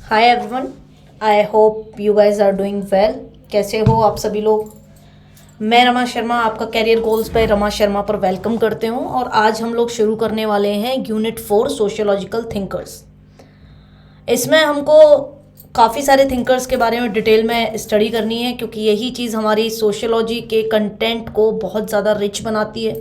Hi everyone, I hope you guys are doing well. कैसे हो आप सभी लोग। मैं रमा शर्मा आपका career goals by Rama Sharma पर वेलकम करते हूँ और आज हम लोग शुरू करने वाले हैं यूनिट 4 सोशियोलॉजिकल थिंकर्स। इसमें हमको काफ़ी सारे थिंकर्स के बारे में डिटेल में स्टडी करनी है क्योंकि यही चीज़ हमारी सोशियोलॉजी के कंटेंट को बहुत ज़्यादा रिच बनाती है।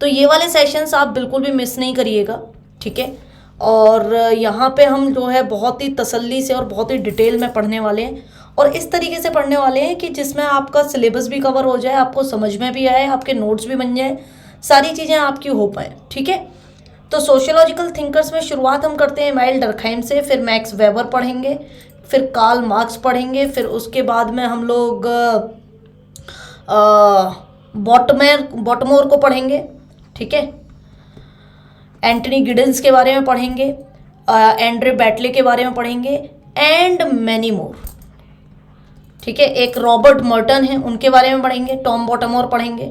तो ये वाले सेशंस आप बिल्कुल भी मिस नहीं करिएगा, ठीक है। और यहाँ पे हम जो है बहुत ही तसल्ली से और बहुत ही डिटेल में पढ़ने वाले हैं और इस तरीके से पढ़ने वाले हैं कि जिसमें आपका सिलेबस भी कवर हो जाए, आपको समझ में भी आए, आपके नोट्स भी बन जाए, सारी चीज़ें आपकी हो पाए, ठीक है। तो सोशियोलॉजिकल थिंकर्स में शुरुआत हम करते हैं इमानुएल डर्कहाइम से, फिर मैक्स वेबर पढ़ेंगे, फिर कार्ल मार्क्स पढ़ेंगे, फिर उसके बाद में हम लोग बॉटमोर को पढ़ेंगे, ठीक है। एंटनी गिडेंस के बारे में पढ़ेंगे, एंड्रे बैटले के बारे में पढ़ेंगे एंड मैनी मोर, ठीक है। एक रॉबर्ट मर्टन है, उनके बारे में पढ़ेंगे, टॉम बॉटमोर पढ़ेंगे,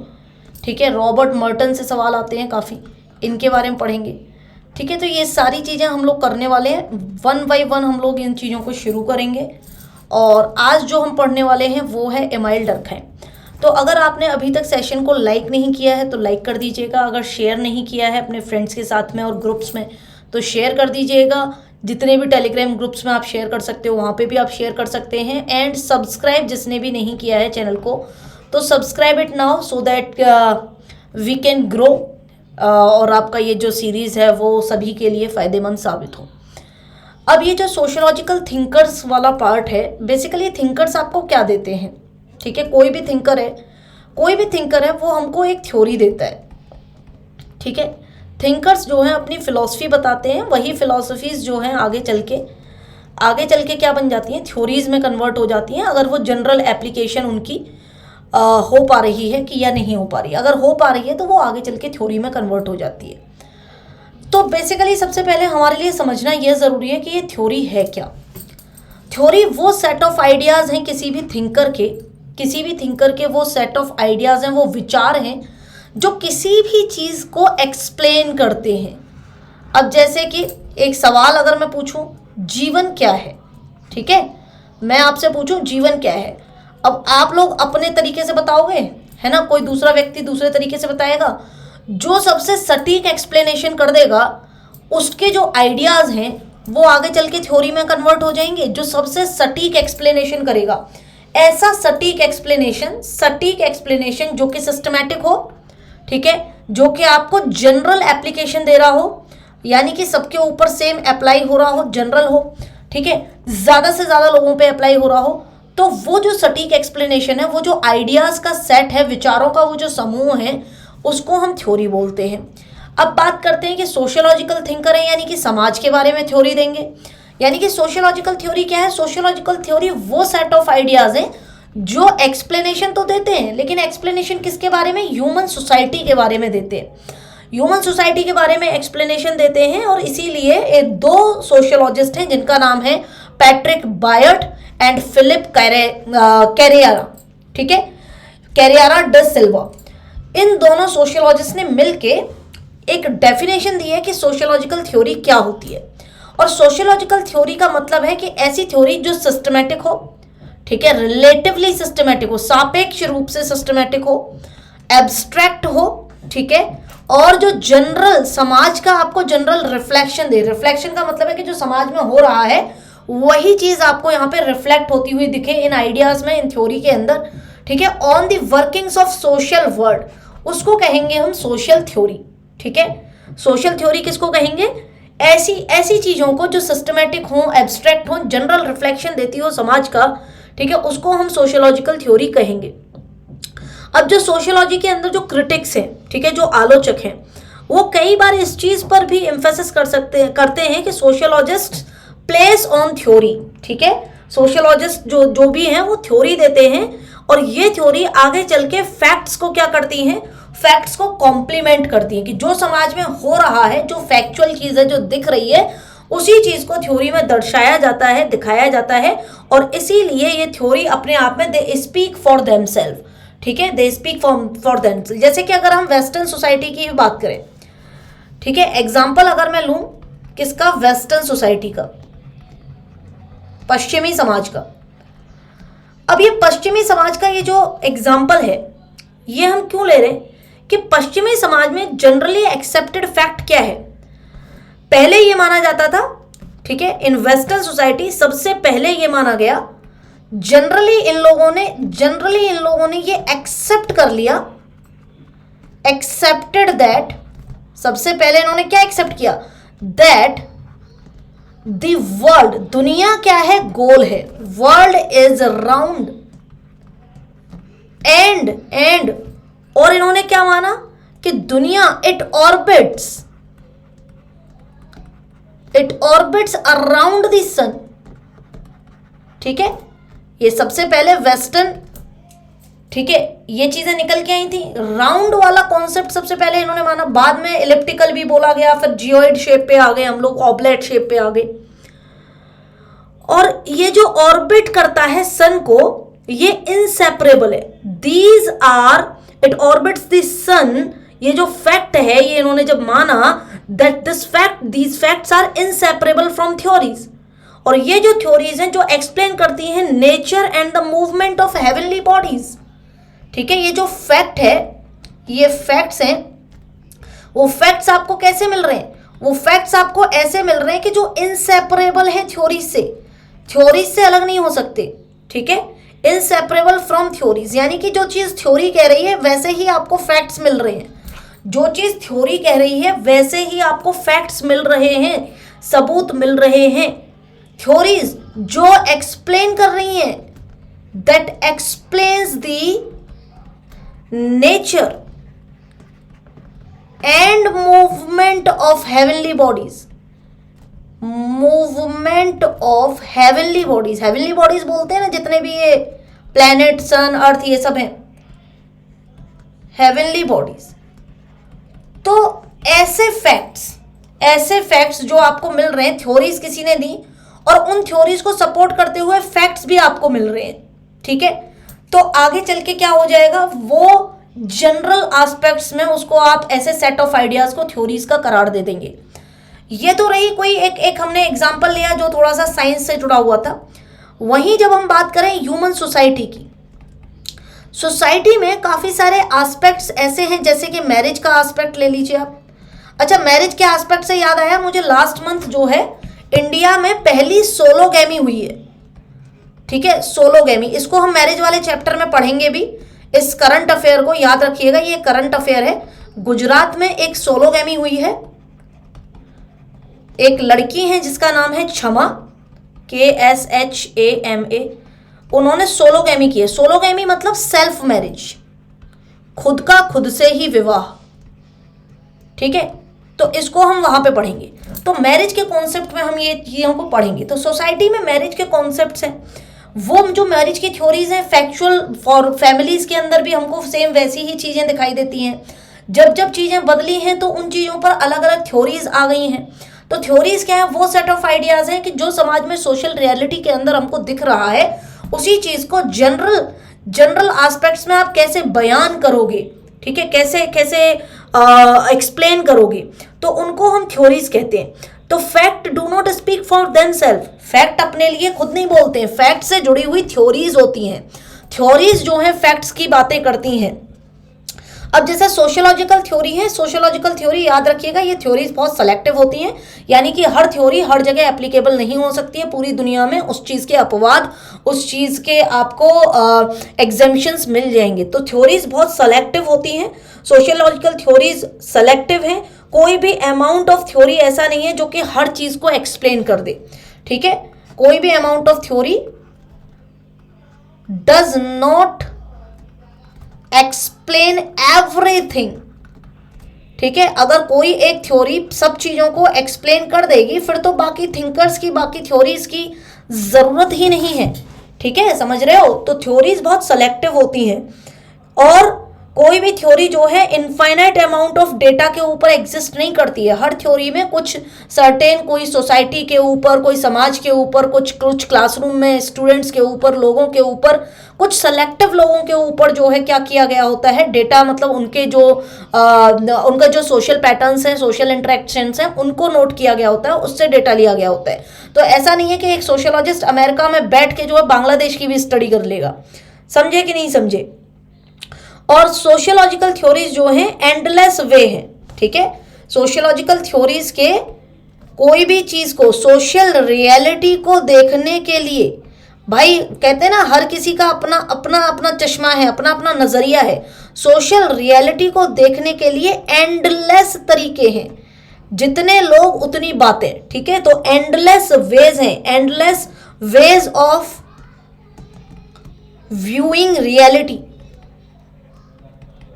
ठीक है। रॉबर्ट मर्टन से सवाल आते हैं काफ़ी, इनके बारे में पढ़ेंगे, ठीक है। तो ये सारी चीज़ें हम लोग करने वाले हैं, वन बाय वन हम लोग इन चीज़ों को शुरू करेंगे। और आज जो हम पढ़ने वाले हैं वो है इमानुएल डर्कहाइम। तो अगर आपने अभी तक सेशन को लाइक नहीं किया है तो लाइक कर दीजिएगा, अगर शेयर नहीं किया है अपने फ्रेंड्स के साथ में और ग्रुप्स में तो शेयर कर दीजिएगा। जितने भी टेलीग्राम ग्रुप्स में आप शेयर कर सकते हो वहाँ पे भी आप शेयर कर सकते हैं। एंड सब्सक्राइब जिसने भी नहीं किया है चैनल को तो subscribe it now so that we can grow और आपका ये जो सीरीज़ है वो सभी के लिए फ़ायदेमंद साबित हो। अब ये जो सोशियोलॉजिकल थिंकर्स वाला पार्ट है, बेसिकली थिंकर्स आपको क्या देते हैं, ठीक है। कोई भी थिंकर है वो हमको एक थ्योरी देता है, ठीक है। थिंकर्स जो हैं अपनी फ़िलॉसफी बताते हैं, वही फ़िलॉसफीज़ जो हैं आगे चल के क्या बन जाती हैं, थ्योरीज़ में कन्वर्ट हो जाती हैं, अगर वो जनरल एप्लीकेशन उनकी हो पा रही है कि या नहीं हो पा रही है। अगर हो पा रही है तो वो आगे चल के थ्योरी में कन्वर्ट हो जाती है। तो बेसिकली सबसे पहले हमारे लिए समझना यह ज़रूरी है कि ये थ्योरी है क्या। थ्योरी वो सेट ऑफ आइडियाज़ हैं किसी भी थिंकर के वो सेट ऑफ आइडियाज़ हैं, वो विचार हैं जो किसी भी चीज़ को एक्सप्लेन करते हैं। अब जैसे कि एक सवाल अगर मैं पूछूं जीवन क्या है, ठीक है, मैं आपसे पूछूं जीवन क्या है, अब आप लोग अपने तरीके से बताओगे, है ना, कोई दूसरा व्यक्ति दूसरे तरीके से बताएगा। जो सबसे सटीक एक्सप्लेनेशन कर देगा उसके जो आइडियाज़ हैं वो आगे चल के थ्योरी में कन्वर्ट हो जाएंगे। जो सबसे सटीक एक्सप्लेनेशन करेगा, ऐसा सटीक एक्सप्लेनेशन जो कि सिस्टमैटिक हो, ठीक है, जो कि आपको जनरल एप्लीकेशन दे रहा हो, यानी कि सबके ऊपर सेम अप्लाई हो रहा हो, जनरल हो, ठीक है, ज़्यादा से ज़्यादा लोगों पे अप्लाई हो रहा हो, तो वो जो सटीक एक्सप्लेनेशन है, वो जो आइडियाज़ का सेट है, विचारों का वो जो समूह है, उसको हम थ्योरी बोलते हैं। अब बात करते हैं कि सोशियोलॉजिकल थिंकर है, यानी कि समाज के बारे में थ्योरी देंगे। यानी कि सोशियोलॉजिकल थ्योरी क्या है, सोशियोलॉजिकल थ्योरी वो सेट ऑफ आइडियाज़ हैं जो एक्सप्लेनेशन तो देते हैं, लेकिन एक्सप्लेनेशन किसके बारे में, ह्यूमन सोसाइटी के बारे में देते हैं। ह्यूमन सोसाइटी के बारे में एक्सप्लेनेशन देते हैं और इसीलिए दो सोशियोलॉजिस्ट हैं जिनका नाम है पैट्रिक बायर्ट एंड फिलिप कैरेरा, ठीक है, कैरेरा ड सिल्वा। इन दोनों सोशियोलॉजिस्ट ने मिलके एक डेफिनेशन दी है कि सोशियोलॉजिकल थ्योरी क्या होती है। और सोशियोलॉजिकल थ्योरी का मतलब है कि ऐसी थ्योरी जो सिस्टमैटिक हो, ठीक है, रिलेटिवली सिस्टमैटिक हो, सापेक्ष रूप से सिस्टमैटिक हो, एब्स्ट्रैक्ट हो, ठीक है, और जो जनरल समाज का आपको जनरल रिफ्लेक्शन दे। रिफ्लेक्शन का मतलब है कि जो समाज में हो रहा है वही चीज आपको यहाँ पे रिफ्लेक्ट होती हुई दिखे इन आइडियाज में, इन थ्योरी के अंदर, ठीक है। On the workings of social world, उसको कहेंगे हम सोशल थ्योरी, ठीक है। सोशल थ्योरी किसको कहेंगे, ऐसी चीजों को जो सिस्टमैटिक हो, एब्स्ट्रैक्ट हो, जनरल रिफ्लेक्शन देती हो समाज का, ठीक है, उसको हम सोशियोलॉजिकल थ्योरी कहेंगे। अब जो सोशियोलॉजी के अंदर जो क्रिटिक्स हैं, ठीक है, जो आलोचक हैं, वो कई बार इस चीज पर भी एम्फेसिस करते हैं कि सोशियोलॉजिस्ट प्लेस ऑन थ्योरी, ठीक है। सोशियोलॉजिस्ट जो भी हैं वो थ्योरी देते हैं और ये थ्योरी आगे चल के फैक्ट्स को क्या करती हैं, फैक्ट्स को कॉम्प्लीमेंट करती हैं कि जो समाज में हो रहा है, जो फैक्चुअल चीज है, जो दिख रही है, उसी चीज को थ्योरी में दर्शाया जाता है, दिखाया जाता है। और इसीलिए ये थ्योरी अपने आप में दे स्पीक फॉर देमसेल्फ, ठीक है, दे स्पीक फॉर देमसेल्फ। जैसे कि अगर हम वेस्टर्न सोसाइटी की बात करें, ठीक है, एग्जाम्पल अगर मैं लूं किसका, वेस्टर्न सोसाइटी का, पश्चिमी समाज का। अब ये पश्चिमी समाज का ये जो एग्जाम्पल है, ये हम क्यों ले रहे हैं कि पश्चिमी समाज में जनरली एक्सेप्टेड फैक्ट क्या है। पहले ये माना जाता था, ठीक है, इन वेस्टर्न सोसाइटी सबसे पहले ये माना गया, जनरली इन लोगों ने ये एक्सेप्ट कर लिया, एक्सेप्टेड दैट, सबसे पहले इन्होंने क्या एक्सेप्ट किया, दैट द वर्ल्ड, दुनिया क्या है, गोल है, वर्ल्ड इज राउंड एंड और इन्होंने क्या माना कि दुनिया इट ऑर्बिट्स अराउंड द सन। ठीक है, ये सबसे पहले वेस्टर्न, ठीक है, ये चीजें निकल के आई थी। राउंड वाला कॉन्सेप्ट सबसे पहले इन्होंने माना, बाद में इलिप्टिकल भी बोला गया, फिर जियोइड शेप पे आ गए हम लोग, ऑब्लेट शेप पे आ गए। और ये जो ऑर्बिट करता है सन को, ये इनसेपरेबल है, these are, it orbits the sun. ये जो फैक्ट है, ये इन्होंने जब माना that these facts are inseparable from theories, और ये जो थ्योरीज हैं जो एक्सप्लेन करती हैं nature and the movement of heavenly bodies. ठीक है, ये जो फैक्ट है, ये फैक्ट्स हैं, वो फैक्ट्स आपको कैसे मिल रहे हैं, वो फैक्ट्स आपको ऐसे मिल रहे हैं कि जो इनसेपरेबल है थ्योरीज से अलग नहीं हो सकते। ठीक है, इनसेपरेबल फ्रॉम थ्योरीज, यानी कि जो चीज थ्योरी कह रही है वैसे ही आपको फैक्ट्स मिल रहे हैं, जो चीज थ्योरी कह रही है वैसे ही आपको फैक्ट्स मिल रहे हैं, सबूत मिल रहे हैं। थ्योरीज जो एक्सप्लेन कर रही हैं, that explains the nature and movement of heavenly bodies, movement of heavenly bodies. Heavenly bodies बोलते हैं ना जितने भी ये प्लैनेट, सन, अर्थ, ये सब हैं, हेवनली बॉडीज। तो ऐसे फैक्ट्स जो आपको मिल रहे हैं, थ्योरीज किसी ने दी और उन थ्योरीज को सपोर्ट करते हुए फैक्ट्स भी आपको मिल रहे हैं। ठीक है, तो आगे चल के क्या हो जाएगा, वो जनरल एस्पेक्ट्स में उसको आप ऐसे सेट ऑफ आइडियाज को थ्योरीज का करार दे देंगे। ये तो रही कोई एक हमने एग्जांपल लिया जो थोड़ा सा साइंस से जुड़ा हुआ था। वहीं जब हम बात करें ह्यूमन सोसाइटी की, सोसाइटी में काफी सारे एस्पेक्ट्स ऐसे हैं, जैसे कि मैरिज का एस्पेक्ट ले लीजिए आप। अच्छा, मैरिज के एस्पेक्ट से याद आया मुझे, लास्ट मंथ जो है इंडिया में पहली सोलोगैमी हुई है। ठीक है, सोलोगैमी, इसको हम मैरिज वाले चैप्टर में पढ़ेंगे भी। इस करंट अफेयर को याद रखिएगा, ये करंट अफेयर है। गुजरात में एक सोलोगैमी हुई है, एक लड़की है जिसका नाम है क्षमा, KSHAMA। उन्होंने सोलोगैमी की है। सोलोगैमी मतलब सेल्फ मैरिज, खुद का खुद से ही विवाह। ठीक है, तो इसको हम वहां पे पढ़ेंगे। तो मैरिज के कॉन्सेप्ट में हम ये चीज़ों को पढ़ेंगे। तो सोसाइटी में मैरिज के कॉन्सेप्ट्स हैं, वो जो मैरिज की थ्योरीज हैं, फैक्चुअल फॉर फैमिलीज के अंदर भी हमको सेम वैसी ही चीज़ें दिखाई देती हैं। जब जब चीज़ें बदली हैं तो उन चीज़ों पर अलग अलग थ्योरीज आ गई हैं। तो थ्योरीज क्या है, वो सेट ऑफ आइडियाज हैं कि जो समाज में सोशल रियलिटी के अंदर हमको दिख रहा है, उसी चीज़ को जनरल एस्पेक्ट्स में आप कैसे बयान करोगे, ठीक है, कैसे एक्सप्लेन करोगे, तो उनको हम थ्योरीज कहते हैं। तो fact do not speak for themselves, fact अपने लिए खुद नहीं बोलते हैं, फैक्ट से जुड़ी हुई थ्योरीज होती हैं। थ्योरीज जो है फैक्ट्स की बातें करती हैं। अब जैसे सोशियोलॉजिकल थ्योरी है, सोशियोलॉजिकल थ्योरी याद रखिएगा, ये थ्योरीज बहुत सेलेक्टिव होती हैं, यानी कि हर थ्योरी हर जगह एप्लीकेबल नहीं हो सकती है पूरी दुनिया में। उस चीज़ के अपवाद, उस चीज़ के आपको एग्जेम्पशंस मिल जाएंगे। तो थ्योरीज बहुत सेलेक्टिव होती हैं, सोशियोलॉजिकल थ्योरीज सेलेक्टिव हैं। कोई भी अमाउंट ऑफ थ्योरी ऐसा नहीं है जो कि हर चीज़ को एक्सप्लेन कर दे। ठीक है, कोई भी amount of theory does not explain everything. ठीक है, अगर कोई एक थ्योरी सब चीजों को एक्सप्लेन कर देगी, फिर तो बाकी थिंकर्स की, बाकी थ्योरीज की जरूरत ही नहीं है। ठीक है, समझ रहे हो। तो थ्योरीज बहुत सेलेक्टिव होती हैं और कोई भी थ्योरी जो है इनफाइनाइट अमाउंट ऑफ डेटा के ऊपर एग्जिस्ट नहीं करती है। हर थ्योरी में कुछ सर्टेन, कोई सोसाइटी के ऊपर, कोई समाज के ऊपर, कुछ क्लासरूम में स्टूडेंट्स के ऊपर, लोगों के ऊपर, कुछ सेलेक्टिव लोगों के ऊपर जो है क्या किया गया होता है, डेटा मतलब उनके जो उनका जो सोशल पैटर्न्स हैं, सोशल इंटरेक्शंस हैं, उनको नोट किया गया होता है, उससे डेटा लिया गया होता है। तो ऐसा नहीं है कि एक सोशियोलॉजिस्ट अमेरिका में बैठ के जो है बांग्लादेश की भी स्टडी कर लेगा। समझे कि नहीं समझे? और सोशियोलॉजिकल थ्योरीज जो हैं एंडलेस वे हैं, ठीक है। सोशियोलॉजिकल थ्योरीज के कोई भी चीज को, सोशल रियलिटी को देखने के लिए, भाई कहते हैं ना हर किसी का अपना अपना अपना चश्मा है, अपना अपना नजरिया है। सोशल रियलिटी को देखने के लिए एंडलेस तरीके हैं, जितने लोग उतनी बातें, ठीक है। तो एंडलेस वेज हैं, endless ways of viewing reality.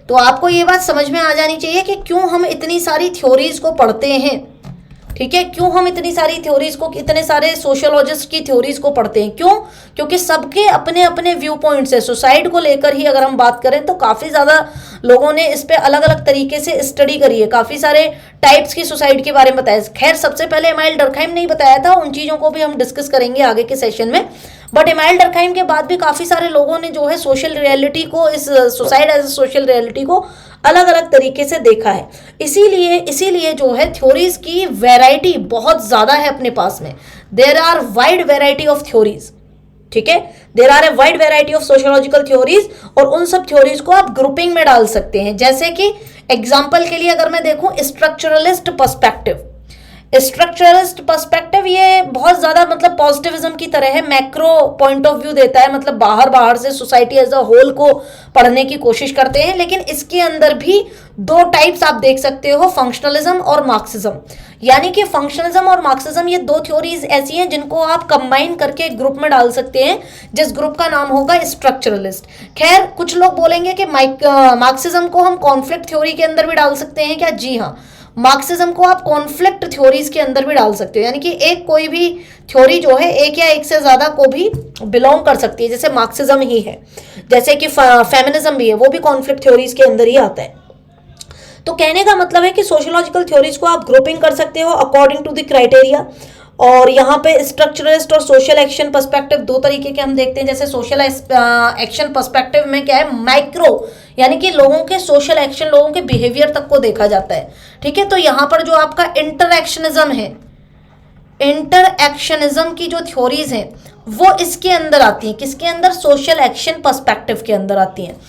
तो आपको ये बात समझ में आ जानी चाहिए कि क्यों हम इतनी सारी थ्योरीज को पढ़ते हैं, ठीक है। क्यों हम इतनी सारी थ्योरीज को, इतने सारे सोशियोलॉजिस्ट की थ्योरीज को पढ़ते हैं, क्यों? क्योंकि सबके अपने अपने व्यू पॉइंट्स है। सुसाइड को लेकर ही अगर हम बात करें तो काफ़ी ज़्यादा लोगों ने इस पे अलग अलग तरीके से स्टडी करी है, काफ़ी सारे टाइप्स की सुसाइड के बारे में बताया। खैर सबसे पहले एमाइल डर्कहाइम ने ही बताया था, उन चीज़ों को भी हम डिस्कस करेंगे आगे के सेशन में। बट एमाइल डर्कहाइम के बाद भी काफ़ी सारे लोगों ने जो है सोशल रियलिटी को, इस सुसाइड एज सोशल रियलिटी को अलग अलग तरीके से देखा है। इसीलिए जो है थ्योरीज की वैरायटी बहुत ज़्यादा है अपने पास में। There are wide variety of theories, ठीक है। There are a wide variety of sociological theories, और उन सब थ्योरीज को आप ग्रुपिंग में डाल सकते हैं। जैसे कि एग्जाम्पल के लिए अगर मैं देखूं, स्ट्रक्चरलिस्ट पर्सपेक्टिव। स्ट्रक्चरलिस्ट पर्सपेक्टिव ये बहुत ज़्यादा मतलब पॉजिटिविज्म की तरह है, मैक्रो पॉइंट ऑफ व्यू देता है, मतलब बाहर से सोसाइटी एज अ होल को पढ़ने की कोशिश करते हैं। लेकिन इसके अंदर भी दो टाइप्स आप देख सकते हो, फंक्शनलिज्म और मार्क्सिज्म। यानी कि फंक्शनलिज्म और मार्क्सिज्म ये दो थ्योरीज ऐसी हैं जिनको आप कंबाइन करके एक ग्रुप में डाल सकते हैं, जिस ग्रुप का नाम होगा स्ट्रक्चरलिस्ट। खैर कुछ लोग बोलेंगे कि मार्क्सिज्म को हम कॉन्फ्लिक्ट थ्योरी के अंदर भी डाल सकते हैं क्या? जी हाँ, मार्क्सिज्म को आप कॉन्फ्लिक्ट थ्योरीज के अंदर भी डाल सकते हो। यानी कि एक कोई भी थ्योरी जो है एक या एक से ज्यादा को भी बिलोंग कर सकती है, जैसे मार्क्सिज्म ही है, जैसे कि फेमिनिज्म भी है, वो भी कॉन्फ्लिक्ट थ्योरीज के अंदर ही आता है। तो कहने का मतलब है कि सोशियोलॉजिकल थ्योरीज को आप ग्रुपिंग कर सकते हो अकॉर्डिंग टू द क्राइटेरिया। और यहाँ पे स्ट्रक्चरलिस्ट और सोशल एक्शन पर्सपेक्टिव दो तरीके के हम देखते हैं। जैसे सोशल एक्शन पर्सपेक्टिव में क्या है, माइक्रो यानी कि लोगों के सोशल एक्शन, लोगों के बिहेवियर तक को देखा जाता है, ठीक है। तो यहाँ पर जो आपका इंटरएक्शनिज्म है, इंटरएक्शनिज्म की जो थ्योरीज हैं वो इसके अंदर आती हैं। किसके अंदर? सोशल एक्शन पर्सपेक्टिव के अंदर आती हैं।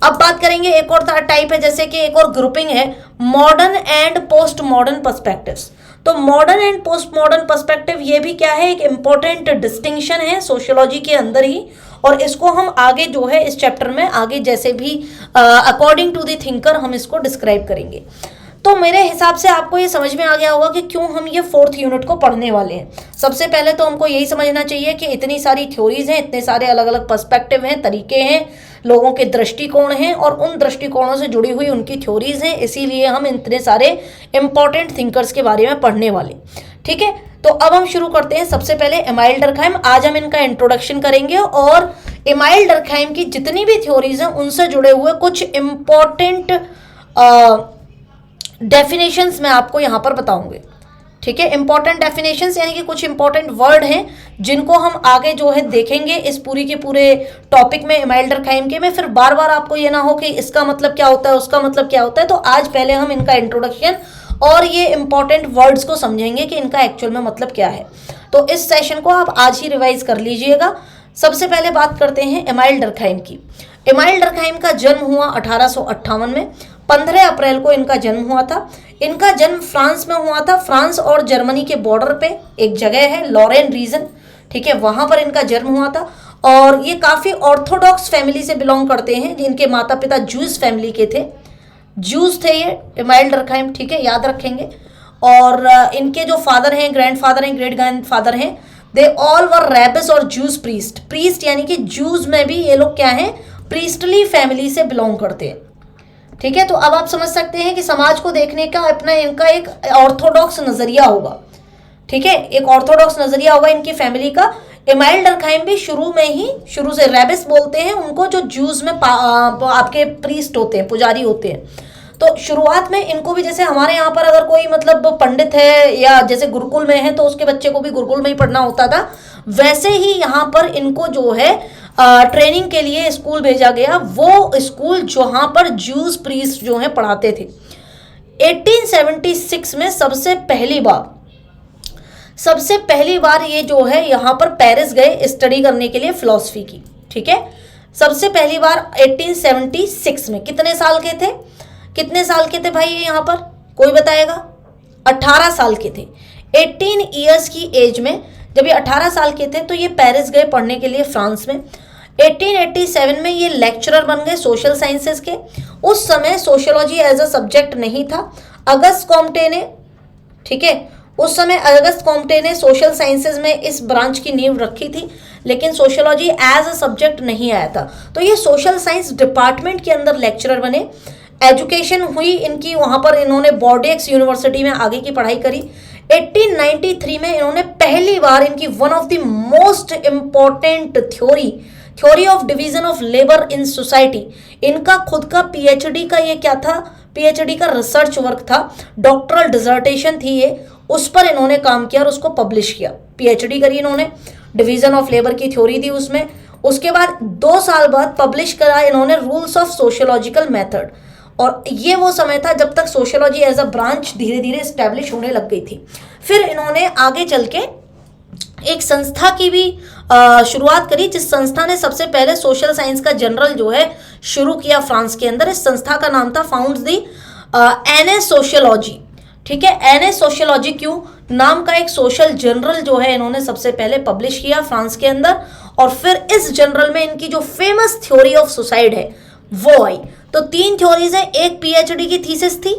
अब बात करेंगे एक और टाइप है, जैसे कि एक और ग्रुपिंग है modern and post modern perspectives. तो modern and post modern perspective ये भी क्या है, एक इंपॉर्टेंट डिस्टिंक्शन है सोशियोलॉजी के अंदर ही। और इसको हम आगे जो है इस चैप्टर में आगे जैसे भी अकॉर्डिंग टू द थिंकर हम इसको डिस्क्राइब करेंगे। तो मेरे हिसाब से आपको ये समझ में आ गया होगा कि क्यों हम ये 4th यूनिट को पढ़ने वाले हैं। सबसे पहले तो हमको यही समझना चाहिए कि इतनी सारी थ्योरीज हैं, इतने सारे अलग अलग पर्सपेक्टिव हैं, तरीके हैं, लोगों के दृष्टिकोण हैं, और उन दृष्टिकोणों से जुड़ी हुई उनकी थ्योरीज हैं। इसीलिए हम इतने सारे इंपॉर्टेंट थिंकर्स के बारे में पढ़ने वाले, ठीक है। तो अब हम शुरू करते हैं। सबसे पहले एमाइल डर्कहाइम, आज हम इनका इंट्रोडक्शन करेंगे और एमाइल डर्कहाइम की जितनी भी थ्योरीज हैं उनसे जुड़े हुए कुछ इंपॉर्टेंट डेफिनेशंस मैं आपको यहाँ पर बताऊंगे, ठीक है। इंपॉर्टेंट डेफिनेशंस यानी कि कुछ इंपॉर्टेंट वर्ड हैं जिनको हम आगे जो है देखेंगे इस पूरी के पूरे टॉपिक में एमाइल डर्कहाइम के में। फिर बार बार आपको ये ना हो कि इसका मतलब क्या होता है, उसका मतलब क्या होता है। तो आज पहले हम इनका इंट्रोडक्शन और ये इंपॉर्टेंट वर्ड्स को समझेंगे कि इनका एक्चुअल में मतलब क्या है। तो इस सेशन को आप आज ही रिवाइज कर लीजिएगा। सबसे पहले बात करते हैं एमाइल डर्कहाइम की। एमाइल डर्कहाइम का जन्म हुआ 1858 में, 15 अप्रैल को इनका जन्म हुआ था। इनका जन्म फ्रांस में हुआ था। फ्रांस और जर्मनी के बॉर्डर पे एक जगह है लॉरेन रीजन, ठीक है, वहां पर इनका जन्म हुआ था। और ये काफ़ी ऑर्थोडॉक्स फैमिली से बिलोंग करते हैं, जिनके माता पिता जूस फैमिली के थे, जूस थे ये एमाइल डर्कहाइम, ठीक है, याद रखेंगे। और इनके जो फादर हैं, ग्रैंडफादर हैं, ग्रेट ग्रैंडफादर हैं, दे ऑल वर रैबिस और जूस प्रीस्ट। प्रीस्ट यानी कि जूस में भी ये लोग क्या हैं, प्रीस्टली फैमिली से बिलोंग करते हैं, ठीक है। तो अब आप समझ सकते हैं कि समाज को देखने का अपना इनका एक ऑर्थोडॉक्स नजरिया होगा, ठीक है, एक ऑर्थोडॉक्स नजरिया होगा इनकी फैमिली का। एमाइल डरखाइम भी शुरू से रेबिस बोलते हैं उनको, जो ज्यूज में आपके प्रीस्ट होते हैं, पुजारी होते हैं। तो शुरुआत में इनको भी, जैसे हमारे यहाँ पर अगर कोई मतलब पंडित है या जैसे गुरुकुल में है तो उसके बच्चे को भी गुरुकुल में ही पढ़ना होता था, वैसे ही यहाँ पर इनको जो है ट्रेनिंग के लिए स्कूल भेजा गया, वो स्कूल जहाँ पर ज्यूज प्रीस्ट जो है पढ़ाते थे। 1876 में सबसे पहली बार ये जो है यहाँ पर पेरिस गए स्टडी करने के लिए फिलॉसफी की। ठीक है, सबसे पहली बार 1876 में। कितने साल के थे भाई ये यहाँ पर, कोई बताएगा? 18 साल के थे। 18 ईयर्स की एज में जब ये 18 साल के थे तो ये पेरिस गए पढ़ने के लिए फ्रांस में। 1887 में ये लेक्चरर बन गए सोशल साइंसेस के। उस समय सोशियोलॉजी एज अ सब्जेक्ट नहीं था। अगस्त कॉम्टे ने, ठीक है, उस समय अगस्त कॉम्टे ने सोशल साइंसेस में इस ब्रांच की नींव रखी थी, लेकिन सोशियोलॉजी एज अ सब्जेक्ट नहीं आया था। तो ये सोशल साइंस डिपार्टमेंट के अंदर लेक्चरर बने। एजुकेशन हुई इनकी, वहाँ पर इन्होंने बॉर्डेक्स यूनिवर्सिटी में आगे की पढ़ाई करी। 1893 में इन्होंने पहली बार इनकी one of the most important theory of division of labour in society, इनका खुद का पीएचडी का ये क्या था, पीएचडी का रिसर्च वर्क था, डॉक्टरल डिसर्टेशन थी ये, उस पर इन्होंने काम किया और उसको पब्लिश किया। पीएचडी करी इन्होंने, डिवीजन ऑफ लेबर की थ्योरी थी उसमें। उसके बाद 2 साल बाद पब्लिश करा इन्होंने रूल्स ऑफ सोशियोलॉजिकल मेथड, और ये वो समय था जब तक सोशियोलॉजी एज अ ब्रांच धीरे धीरे एस्टेब्लिश होने लग गई थी। फिर इन्होंने आगे चल के एक संस्था की भी शुरुआत करी, जिस संस्था ने सबसे पहले सोशल साइंस का जनरल जो है शुरू किया फ्रांस के अंदर। इस संस्था का नाम था फाउंड्स दी एनए सोशियोलॉजी। ठीक है, एनए सोशियोलॉजी क्यों नाम का एक सोशल जनरल जो है इन्होंने सबसे पहले पब्लिश किया फ्रांस के अंदर, और फिर इस जनरल में इनकी जो फेमस थ्योरी ऑफ सुसाइड है वो आई। तो 3 थ्योरीज है, एक पीएचडी की थीसिस थी।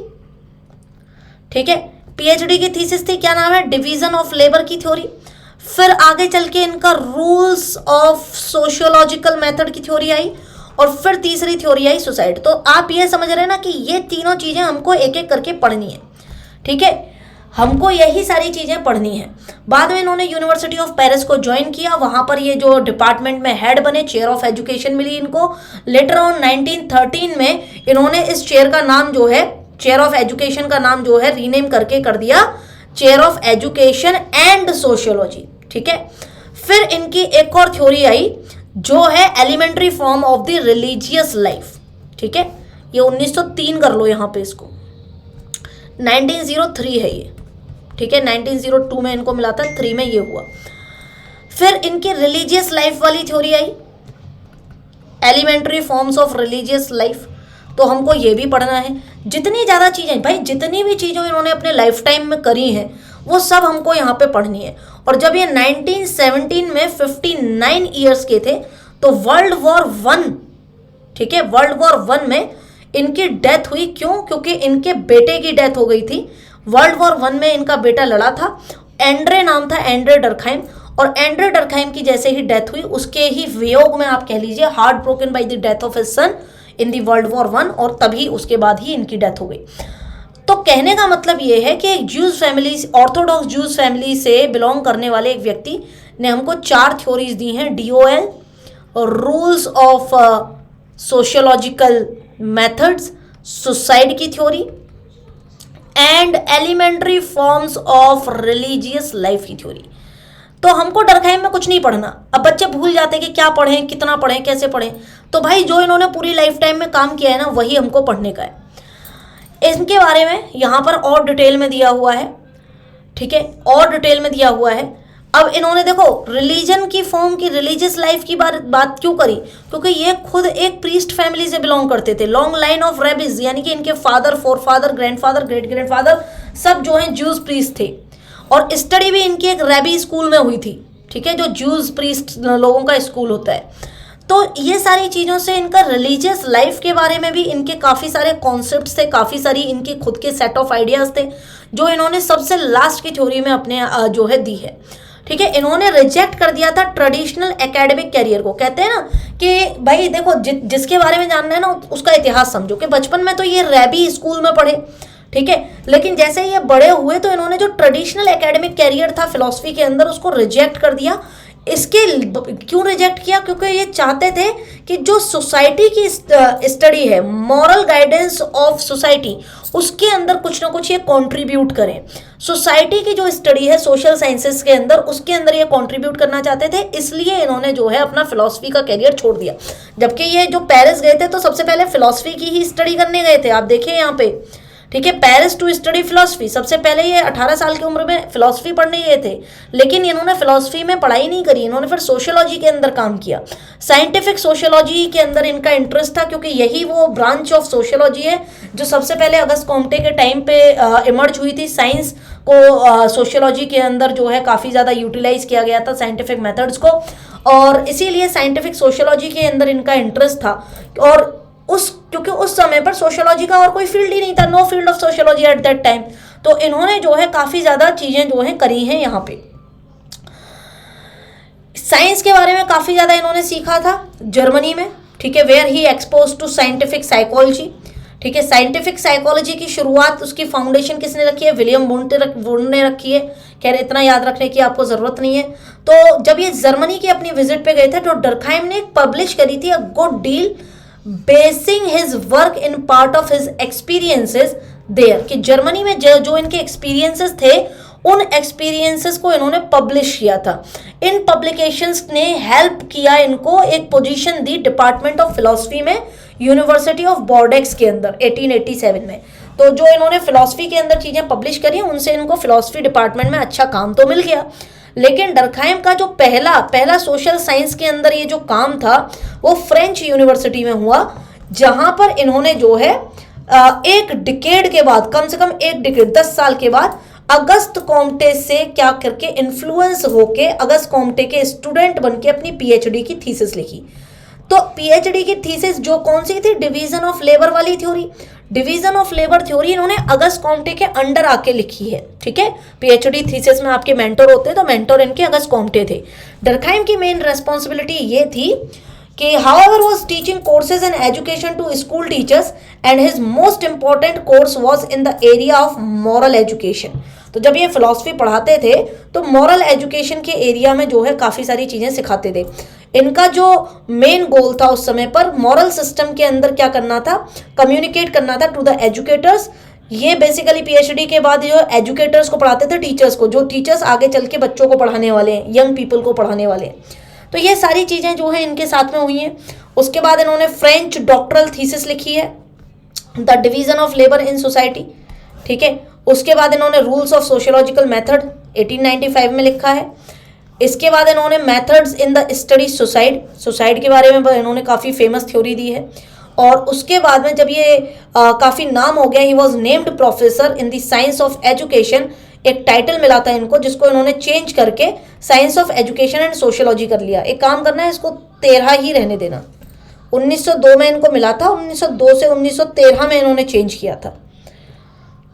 ठीक है, पीएचडी की थीसिस थी, क्या नाम है, डिवीजन ऑफ लेबर की थ्योरी। फिर आगे चल के इनका रूल्स ऑफ सोशियोलॉजिकल मेथड की थ्योरी आई, और फिर तीसरी थ्योरी आई सुसाइड। तो आप ये समझ रहे हैं ना कि ये तीनों चीजें हमको एक एक करके पढ़नी है। ठीक है, हमको यही सारी चीजें पढ़नी है। बाद में इन्होंने यूनिवर्सिटी ऑफ पेरिस को ज्वाइन किया, वहां पर ये जो डिपार्टमेंट में हेड बने, चेयर ऑफ एजुकेशन मिली इनको। लेटर ऑन 1913 में इन्होंने इस चेयर का नाम जो है, चेयर ऑफ एजुकेशन का नाम जो है रीनेम करके कर दिया chair of education and sociology. ठीक है, फिर इनकी एक और थ्योरी आई जो है elementary form of the religious life. ठीक है, ये 1903 कर लो यहाँ पे, इसको 1903 है ये। ठीक है, 1902 में इनको मिला था, 3 में ये हुआ। फिर इनकी रिलीजियस लाइफ वाली थ्योरी आई, elementary forms of religious life. तो हमको ये भी पढ़ना है। जितनी ज़्यादा चीज़ें भाई, जितनी भी चीज़ें इन्होंने अपने लाइफ टाइम में करी हैं वो सब हमको यहाँ पे पढ़नी है। और जब ये 1917 में 59 ईयर्स के थे तो वर्ल्ड वॉर 1, ठीक है, वर्ल्ड वॉर 1 में इनकी डेथ हुई। क्यों? क्योंकि इनके बेटे की डेथ हो गई थी। वर्ल्ड वॉर 1 में इनका बेटा लड़ा था, एंड्रे नाम था, एंड्रे डरखाइम। और एंड्रे डरखाइम की जैसे ही डेथ हुई, उसके ही वियोग में आप कह लीजिए heart broken by the death of his son in the world war 1, और तभी उसके बाद ही इनकी डेथ हो गई। तो कहने का मतलब ये है कि एक Jews family, Orthodox Jews family से बिलोंग करने वाले एक व्यक्ति ने हमको 4 थ्योरीज दी हैं, DOL, rules of sociological methods, suicide की theory and elementary forms of religious life की थ्योरी। तो हमको डरखाइम में कुछ नहीं पढ़ना। अब बच्चे भूल जाते हैं कि क्या पढ़ें, कितना पढ़ें, कैसे पढ़ें। तो भाई जो इन्होंने पूरी लाइफ टाइम में काम किया है ना, वही हमको पढ़ने का है। इनके बारे में यहाँ पर और डिटेल में दिया हुआ है। ठीक है, और डिटेल में दिया हुआ है। अब इन्होंने देखो रिलीजन की फॉर्म की, रिलीजियस लाइफ की बात क्यों करी, क्योंकि ये खुद एक प्रीस्ट फैमिली से बिलोंग करते थे। लॉन्ग लाइन ऑफ रेबिस, यानी कि इनके फादर, फोरफादर, ग्रैंडफादर, ग्रेट ग्रैंडफादर सब जो हैं ज्यूज प्रीस्ट थे। और स्टडी भी इनकी एक रेबी स्कूल में हुई थी। ठीक है, जो ज्यूज प्रीस्ट लोगों का स्कूल होता है। तो ये सारी चीज़ों से इनका रिलीजियस लाइफ के बारे में भी इनके काफ़ी सारे कॉन्सेप्ट्स थे, काफ़ी सारी इनकी खुद के सेट ऑफ आइडियाज़ थे, जो इन्होंने सबसे लास्ट की थ्योरी में अपने जो है दी है। ठीक है, इन्होंने रिजेक्ट कर दिया था ट्रेडिशनल एकेडमिक कैरियर को। कहते हैं ना कि भाई देखो, जिसके बारे में जानना है ना उसका इतिहास समझो, कि बचपन में तो ये रेबी स्कूल में पढ़े, ठीक है, लेकिन जैसे ही ये बड़े हुए तो इन्होंने जो ट्रेडिशनल एकेडमिक कैरियर था फिलॉसफी के अंदर, उसको रिजेक्ट कर दिया। इसके क्यों रिजेक्ट किया? क्योंकि ये चाहते थे कि जो सोसाइटी की स्टडी है, मॉरल गाइडेंस ऑफ सोसाइटी, उसके अंदर कुछ ना कुछ ये कंट्रीब्यूट करें। सोसाइटी की जो स्टडी है सोशल साइंसेस के अंदर, उसके अंदर ये कंट्रीब्यूट करना चाहते थे, इसलिए इन्होंने जो है अपना फिलॉसफी का कैरियर छोड़ दिया। जबकि ये जो पेरिस गए थे तो सबसे पहले फिलॉसफी की ही स्टडी करने गए थे, आप देखिए यहाँ पे, ठीक है, पेरिस टू स्टडी फिलॉसफी। सबसे पहले ये 18 साल की उम्र में फिलॉसफी पढ़ने गए थे, लेकिन इन्होंने फिलॉसफी में पढ़ाई नहीं करी, इन्होंने फिर सोशियोलॉजी के अंदर काम किया। साइंटिफिक सोशियोलॉजी के अंदर इनका इंटरेस्ट था, क्योंकि यही वो ब्रांच ऑफ सोशियोलॉजी है जो सबसे पहले अगस्त कॉम्टे के टाइम पे इमर्ज हुई थी। साइंस को सोशियोलॉजी के अंदर जो है काफ़ी ज़्यादा यूटिलाइज किया गया था, साइंटिफिक मेथड्स को, और इसीलिए साइंटिफिक सोशियोलॉजी के अंदर इनका इंटरेस्ट था। और क्योंकि उस समय पर सोशियोलॉजी का और कोई फील्ड ही नहीं था, know field of sociology at that time, तो इन्होंने जो है काफ़ी ज़्यादा चीज़ें जो है करी हैं यहाँ पे। साइंस के बारे में काफ़ी ज़्यादा इन्होंने सीखा था जर्मनी में, ठीक है, where he expose to scientific psychology, ठीक है। साइंटिफिक साइकोलॉजी की शुरुआत, उसकी फाउंडेशन किसने रखी है? विलियम वुंड ने रखी है। खैर इतना याद रखने की आपको ज़रूरत नहीं है। तो जब ये जर्मनी की अपनी विजिट पे गए थे तो डर्कहाइम ने पब्लिश करी थी a good deal basing his work in part of his experiences there, कि जर्मनी में जो इनके एक्सपीरियंसेस थे उन एक्सपीरियंसेस को इन्होंने पब्लिश किया था। इन पब्लिकेशंस ने हेल्प किया इनको, एक position the department of philosophy में यूनिवर्सिटी ऑफ बॉर्डेक्स के अंदर 1887 में। तो जो इन्होंने फिलॉसफी के अंदर चीज़ें पब्लिश करी उनसे इनको फिलॉसफी डिपार्टमेंट में अच्छा काम तो मिल गया। लेकिन डर्कहाइम का जो पहला सोशल साइंस के अंदर ये जो काम था वो फ्रेंच यूनिवर्सिटी में हुआ, जहां पर इन्होंने जो है एक डिकेड के बाद, कम से कम एक डिकेड 10 साल के बाद, अगस्त कॉम्टे से क्या करके इन्फ्लुएंस होके अगस्त कॉम्टे के स्टूडेंट बनके अपनी पीएचडी की थीसिस लिखी। तो पीएचडी की थीसिस जो कौन सी थी? डिवीजन ऑफ लेबर वाली theory. Division of labour theory इन्होंने अगस्त कॉम्टे के अंडर आके लिखी है, ठीक है। पीएचडी थीसिस में आपके मेंटर होते हैं, तो मेंटर इनके अगस्त कॉम्टे थे। डर्कहाइम की मेन रेस्पॉन्सिबिलिटी ये थी कि however was teaching courses and education to school teachers and his most important course was in the area of moral education। तो जब ये फिलॉसफी पढ़ाते थे तो मॉरल एजुकेशन के एरिया में जो है काफ़ी सारी चीज़ें सिखाते थे। इनका जो मेन गोल था उस समय पर मॉरल सिस्टम के अंदर क्या करना था? कम्युनिकेट करना था टू द एजुकेटर्स। ये बेसिकली पीएचडी के बाद जो एजुकेटर्स को पढ़ाते थे, टीचर्स को, जो टीचर्स आगे चल के बच्चों को पढ़ाने वाले हैं, यंग पीपल को पढ़ाने वाले हैं। तो ये सारी चीज़ें जो है इनके साथ में हुई हैं। उसके बाद इन्होंने फ्रेंच डॉक्टरल थीसिस लिखी है, the division of labour in society, ठीक है। उसके बाद इन्होंने रूल्स ऑफ सोशियोलॉजिकल मेथड 1895 में लिखा है। इसके बाद इन्होंने methods in the study suicide के बारे में इन्होंने काफ़ी फेमस थ्योरी दी है। और उसके बाद में जब ये काफ़ी नाम हो गया, he was named professor in the science of education, एक टाइटल मिला था इनको जिसको इन्होंने चेंज करके science of education and sociology कर लिया। एक काम करना है, इसको 13 ही रहने देना। 1902 में इनको मिला था, 1902 से 1913 में इन्होंने चेंज किया था,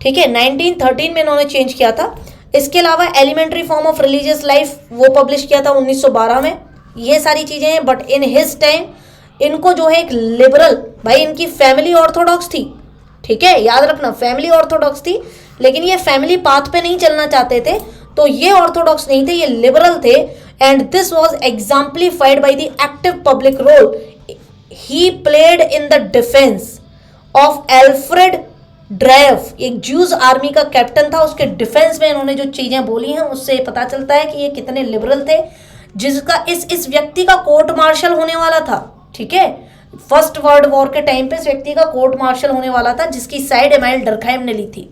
ठीक है। 1913 में इन्होंने चेंज किया था। इसके अलावा elementary form of religious life वो पब्लिश किया था 1912 में। ये सारी चीज़ें हैं, बट इन हिज टाइम इनको जो है एक लिबरल, भाई इनकी फैमिली ऑर्थोडॉक्स थी, ठीक है, याद रखना फैमिली ऑर्थोडॉक्स थी, लेकिन ये फैमिली पाथ पे नहीं चलना चाहते थे, तो ये ऑर्थोडॉक्स नहीं थे, ये लिबरल थे। And this was exemplified by the active public role he played in the defence of Alfred Dreyfus, एक ज्यूज आर्मी का कैप्टन था, उसके डिफेंस में इन्होंने जो चीजें बोली हैं उससे पता चलता है कि ये कितने लिबरल थे, जिसका इस व्यक्ति का कोर्ट मार्शल होने वाला था, ठीक है। फर्स्ट वर्ल्ड वॉर के टाइम पे इस व्यक्ति का कोर्ट मार्शल होने वाला था, जिसकी साइड एमाइल डर्कहाइम ने ली थी,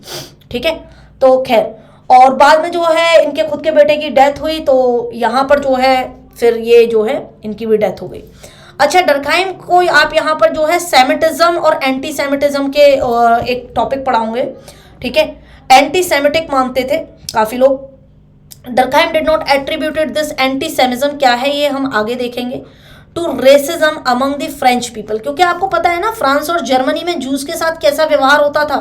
ठीक है। तो खैर, और बाद में जो है इनके खुद के बेटे की डेथ हुई, तो यहाँ पर जो है फिर ये जो है इनकी भी डेथ हो गई। अच्छा, डर्कहाइम को आप यहाँ पर जो है सेमिटिज्म और एंटी सेमिटिज्म के एक टॉपिक पढ़ाऊंगे, ठीक है। एंटी सेमिटिक मानते थे काफ़ी लोग। Durkheim did not attributed this anti semitism, क्या है ये हम आगे देखेंगे, to racism among the French people, क्योंकि आपको पता है ना फ्रांस और जर्मनी में जूस के साथ कैसा व्यवहार होता था,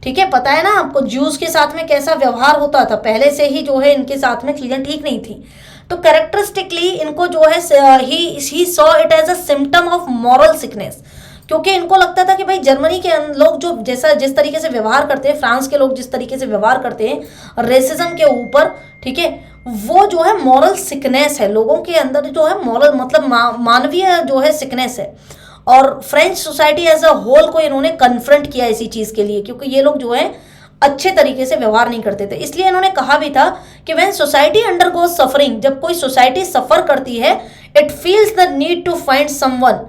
ठीक है, पता है ना आपको जूस के साथ में कैसा व्यवहार होता था, पहले से ही जो है इनके साथ में चीज़ें ठीक नहीं थी। तो कैरेक्टरिस्टिकली इनको जो है he saw it as a symptom of moral sickness, क्योंकि इनको लगता था कि भाई जर्मनी के लोग जो जिस तरीके से व्यवहार करते हैं, फ्रांस के लोग जिस तरीके से व्यवहार करते हैं रेसिज्म के ऊपर, ठीक है, वो जो है मॉरल सिकनेस है, लोगों के अंदर जो है मॉरल मतलब मानवीय जो है सिकनेस है। और French society as a whole को इन्होंने कन्फ्रंट किया इसी चीज़ के लिए, क्योंकि ये लोग जो है अच्छे तरीके से व्यवहार नहीं करते थे। इसलिए इन्होंने कहा भी था कि व्हेन सोसाइटी अंडरगोज सफरिंग, जब कोई सोसाइटी सफर करती है, it feels the need to find someone,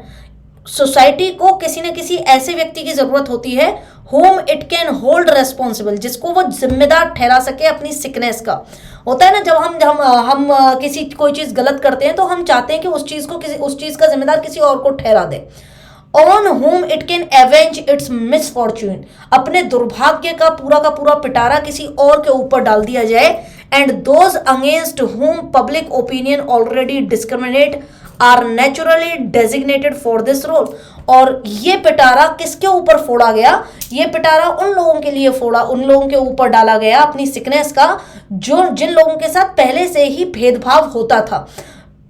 society को किसी न किसी ऐसे व्यक्ति की जरूरत होती है home it can hold responsible, जिसको वो जिम्मेदार ठहरा सके अपनी सिकनेस का। होता है ना, जब हम किसी कोई चीज़ गलत करते हैं तो हम चाहते हैं कि उस चीज़ का जिम्मेदार किसी और को ठहरा दे। On whom it can avenge its misfortune, अपने दुर्भाग्य का पूरा पिटारा किसी और के ऊपर डाल दिया जाए। And those against whom public opinion already discriminate are naturally designated for this role. और ये पिटारा किसके ऊपर फोड़ा गया? ये पिटारा उन लोगों के ऊपर डाला गया अपनी सिकनेस का, जिन लोगों के साथ पहले से ही भेदभाव होता था।